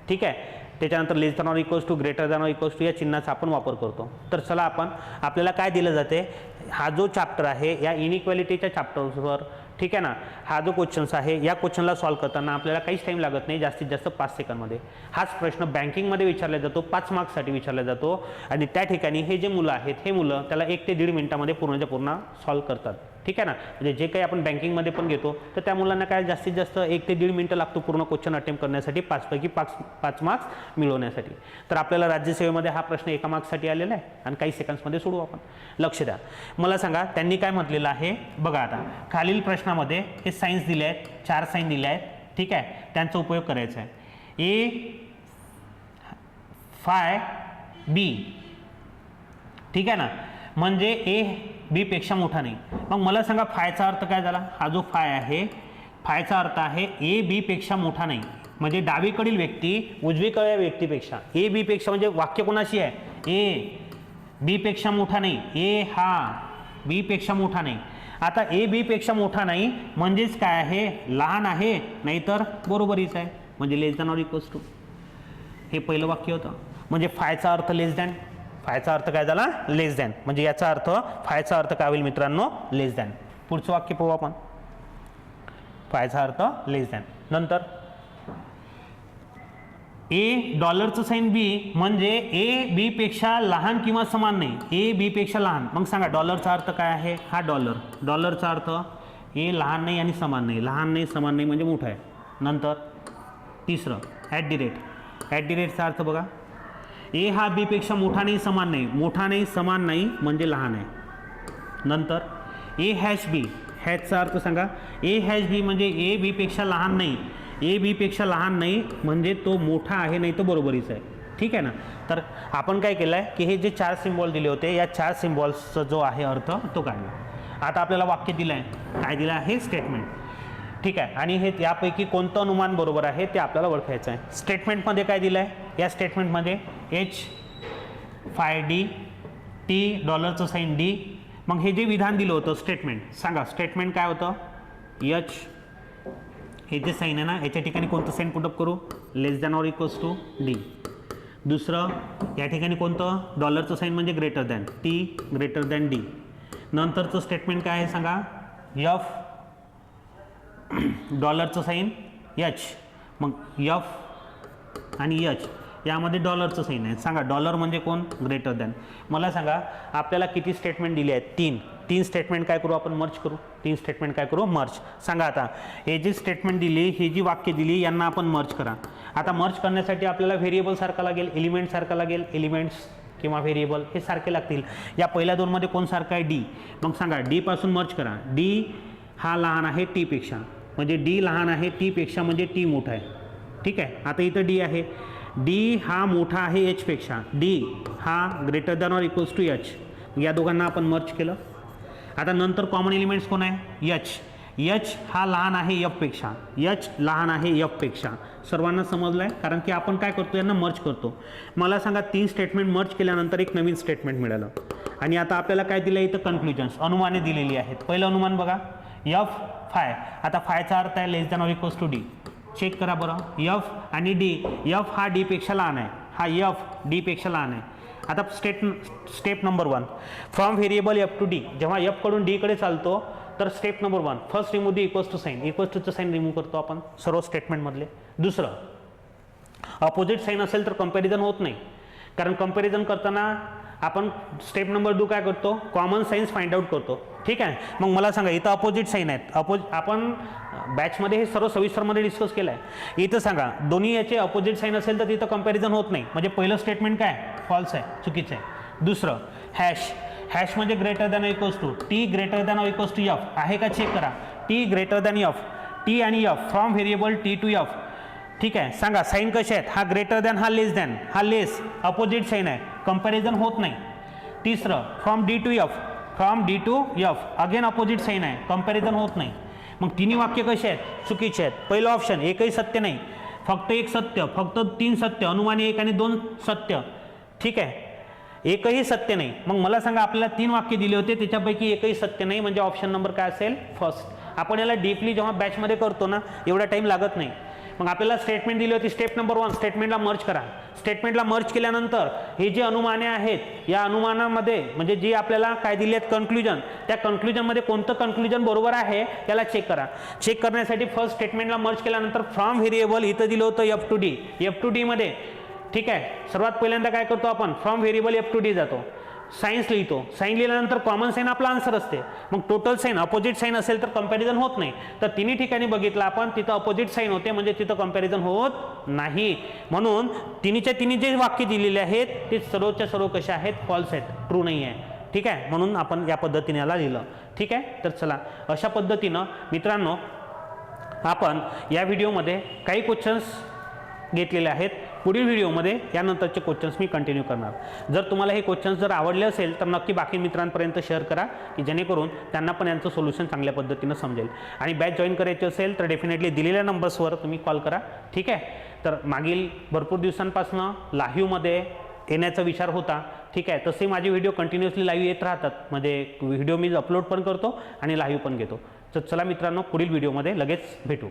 ठीक आहे, त्याच्यानंतर less than or equals to, greater than or equals to या चिन्हाचा आपण वापर करतो. तर चला आपल्याला काय दिलं जाते, हा जो चॅप्टर आहे या इनइक्वॅलिटीच्या चॅप्टरवर, ठीक आहे ना, हा जो क्वेश्चन्स आहे या क्वेश्चनला सॉल्व्ह करताना आपल्याला काहीच टाईम लागत नाही, जास्तीत जास्त 5 सेकंदमध्ये. हाच प्रश्न बँकिंगमध्ये विचारला जातो, 5 मार्क्ससाठी विचारला जातो. आणि त्या ठिकाणी हे जे मुलं आहेत हे मुलं त्याला 1 ते 1.5 मिनिटामध्ये पूर्णच्या पूर्ण सॉल्व्ह करतात. ठीक आहे ना, म्हणजे जे काही आपण बँकिंगमध्ये पण घेतो तर त्या मुलांना काय जास्तीत जास्त 1 ते 1.5 मिनिटं लागतो पूर्ण क्वेश्चन अटेम्प्ट करण्यासाठी, 5 पैकी 5 मार्क्स मिळवण्यासाठी. तर आपल्याला राज्यसेवेमध्ये हा प्रश्न 1 मार्क्ससाठी आलेला आहे आणि काही सेकंड्समध्ये सोडवू आपण. लक्ष द्या. मला सांगा त्यांनी काय म्हटलेलं आहे बघा. आता खालील प्रश्नामध्ये हे साईन्स दिले आहेत, 4 साईन दिले आहेत, ठीक आहे, त्यांचा उपयोग करायचा आहे. A φ B, ठीक आहे ना, म्हणजे A B पेक्षा मोठा नाही. मग मला सांगा फायचा अर्थ काय झाला, हा जो फाय आहे फायचा अर्थ आहे A B पेक्षा मोठा नाही, म्हणजे डावीकडील व्यक्ती उजवीकडच्या व्यक्तीपेक्षा, A B पेक्षा, म्हणजे वाक्य कोणाशी आहे, A B पेक्षा मोठा नाही, A हा B पेक्षा मोठा नाही. आता A B पेक्षा मोठा नाही म्हणजेच काय आहे, लहान आहे, नाहीतर बरोबरीच आहे, म्हणजे लेस दॅन ऑर इक्वल्स टू. हे पहिलं वाक्य होतं. म्हणजे फायचा अर्थ लेस दॅन, फायचा अर्थ काय झाला, लेस दॅन, म्हणजे याचा अर्थ फायचा अर्थ काय होईल मित्रांनो, लेस दॅन. पुढचं वाक्य पाहू आपण. फायचा अर्थ लेस दॅन. नंतर $चं साईन B म्हणजे A B पेक्षा लहान किंवा समान नाही, A B पेक्षा लहान. मग सांगा डॉलरचा अर्थ काय आहे, हा डॉलरचा अर्थ A लहान नाही आणि समान नाही, लहान नाही समान नाही म्हणजे मोठा आहे. नंतर तिसरं @ चा अर्थ बघा, A हा B पेक्षा मोठा नाही समान नाही, मोठा नाही समान नाही म्हणजे लहान आहे. नंतर A#B, हॅशचा अर्थ सांगा, A#B म्हणजे A B पेक्षा लहान नाही, A B पेक्षा लहान नाही म्हणजे तो मोठा आहे नाही तो बरोबरीच आहे. ठीक आहे ना. तर आपण काय केलं आहे की हे जे 4 सिम्बॉल दिले होते या 4 सिम्बॉल्सचा जो आहे अर्थ तो काढला. आता आपल्याला वाक्य दिलं आहे, काय दिलं आहे, स्टेटमेंट. ठीक आहे, आणि हे यापैकी कोणतं अनुमान बरोबर आहे ते आपल्याला ओळखायचं आहे. स्टेटमेंटमध्ये काय दिलं आहे, या स्टेटमेंटमध्ये HφD $चं साईन D. मग हे जे विधान दिलं होतं स्टेटमेंट, सांगा स्टेटमेंट काय होतं, H हे जे साईन आहे ना याच्या ठिकाणी कोणतं साईन पुटअप करू, less than or equals to D. दुसरं या ठिकाणी कोणतं, $चं साईन म्हणजे greater than, T greater than D. नंतरचं स्टेटमेंट काय आहे सांगा, F $चं साईन H, मग F आणि H यामध्ये $चं साईन आहे. सांगा डॉलर म्हणजे कोण, ग्रेटर दॅन. मला सांगा आपल्याला किती स्टेटमेंट दिले आहेत, 3 स्टेटमेंट काय करू आपण, मर्ज करू. 3 स्टेटमेंट काय करू, मर्ज. सांगा आता हे जी स्टेटमेंट दिली, ही जी वाक्य दिली यांना आपण मर्ज करा. आता मर्ज करण्यासाठी आपल्याला व्हेरिएबल सारखा लागेल, एलिमेंट सारखा लागेल, एलिमेंट्स किंवा व्हेरिएबल हे सारखे लागतील. या पहिल्या दोनमध्ये कोण सारखा आहे, D. मग सांगा D पासून मर्ज करा. D हा लहान आहे T पेक्षा, म्हणजे D लहान आहे T पेक्षा म्हणजे T मोठा आहे. ठीक आहे, आता इथं D आहे, D हा मोठा आहे H पेक्षा, D हा greater than or equals to H. या दोघांना आपण मर्ज केलं. आता नंतर कॉमन एलिमेंट्स कोण आहे, एच. एच हा लहान आहे एफपेक्षा, एच लहान आहे एफपेक्षा. सर्वांना समजलं आहे, कारण की आपण काय करतो, यांना मर्ज करतो. मला सांगा 3 स्टेटमेंट मर्ज केल्यानंतर एक नवीन स्टेटमेंट मिळालं. आणि आता आपल्याला काय दिलं इथं, कन्क्लुजन्स, अनुमाने दिलेली आहेत. पहिलं अनुमान बघा, एफ फाय. आता फायचा अर्थ आहे less than or equals to D. Check करा बरं, एफ आणि डी. एफ हा डी पेक्षा लहान आहे, हा एफ डी पेक्षा लहान आहे. आता step number 1, from variable F to D. जेव्हा एफ कडून डी कडे चालतो तर step number 1, first remove the equals to sign. Equals टूचं साईन रिमूव्ह करतो आपण सर्व स्टेटमेंटमधले. दुसरं, अपोजिट साईन असेल तर कंपॅरिझन होत नाही, कारण कंपॅरिझन करताना आपण स्टेप नंबर 2 काय करतो, कॉमन साईन्स फाइंड आउट करतो. ठीक आहे. मग मला सांगा इथं अपोजिट साईन आहेत, आपण बॅचमध्ये हे सर्व सविस्तरमध्ये डिस्कस केलं आहे. इथं सांगा दोन्ही याचे अपोजिट साईन असेल तर तिथं कंपॅरिझन होत नाही, म्हणजे पहिलं स्टेटमेंट काय, फॉल्स आहे, चुकीचं आहे. दुसरं, हॅश. हॅश म्हणजे greater than equals to, T greater than equals to F आहे का, चेक करा. T greater than F, T आणि F from variable T to F. ठीक आहे. सांगा साईन कसे आहेत, हा ग्रेटर दॅन, हा लेस दॅन, हा लेस, अपोजिट साईन आहे, कंपॅरिझन होत नाही. तिसरं, from D to F, from D to F again opposite sign आहे, कंपॅरिझन होत नाही. मग तिन्ही वाक्य कसे आहेत, चुकीचे आहेत. पहिलं ऑप्शन एकही सत्य नाही, फक्त एक सत्य, फक्त 3 सत्य, अनुमानी 1 आणि 2 सत्य. ठीक आहे, एकही सत्य नाही. मग मला सांगा आपल्याला 3 वाक्य दिले होते, त्याच्यापैकी एकही सत्य नाही, म्हणजे ऑप्शन नंबर काय असेल, फर्स्ट. आपण याला डीपली जेव्हा बॅचमध्ये करतो ना, एवढा टाईम लागत नाही. मग आपल्याला स्टेटमेंट दिली होती, स्टेप नंबर 1, स्टेटमेंटला मर्ज करा. स्टेटमेंटला मर्ज केल्यानंतर हे जे अनुमाने आहेत, या अनुमानामध्ये म्हणजे जी आपल्याला काय दिली आहेत कन्क्लुजन, त्या कन्क्लुजनमध्ये कोणतं कन्क्लुजन बरोबर आहे त्याला चेक करा. चेक करण्यासाठी फर्स्ट स्टेटमेंटला मर्ज केल्यानंतर फ्रॉम व्हेरिएबल इथं दिलं होतं F to D. F two डीमध्ये ठीक आहे, सर्वात पहिल्यांदा काय करतो आपण, from variable F to D जातो, साईन्स लिहितो. साईन लिहिल्यानंतर कॉमन साईन आपला आन्सर असते. मग टोटल साईन अपोजिट साईन असेल तर कंपॅरिझन होत नाही. तर तिन्ही ठिकाणी बघितलं आपण, तिथं अपोजिट साईन होते, म्हणजे तिथं कंपॅरिझन होत नाही. म्हणून तिन्हीच्या तिन्ही जे वाक्य दिलेले आहेत ते सर्वच्या सर्व कसे आहेत, फॉल्स आहेत, ट्रू नाही आहे. ठीक आहे, म्हणून आपण या पद्धतीने याला लिहिलं. ठीक आहे. तर चला, अशा पद्धतीनं मित्रांनो आपण या व्हिडिओमध्ये काही क्वेश्चन्स घेतलेले आहेत. पुढील व्हिडिओमध्ये यानंतरचे क्वेश्चन्स मी कंटिन्यू करणार. जर तुम्हाला हे क्वेश्चन्स जर आवडले असेल तर नक्की बाकी मित्रांपर्यंत शेअर करा, की जेणेकरून त्यांना पण यांचं सोल्युशन चांगल्या पद्धतीनं समजेल. आणि बॅच जॉईन करायची असेल तर डेफिनेटली दिलेल्या नंबर्सवर तुम्ही कॉल करा. ठीक आहे. तर मागील भरपूर दिवसांपासून लाईव्हमध्ये येण्याचा विचार होता. ठीक आहे, तसे माझे व्हिडिओ कंटिन्युअसली लाईव्ह येत राहतात, म्हणजे व्हिडिओ मी अपलोड पण करतो आणि लाईव्ह पण घेतो. तर चला मित्रांनो, पुढील व्हिडिओमध्ये लगेच भेटू.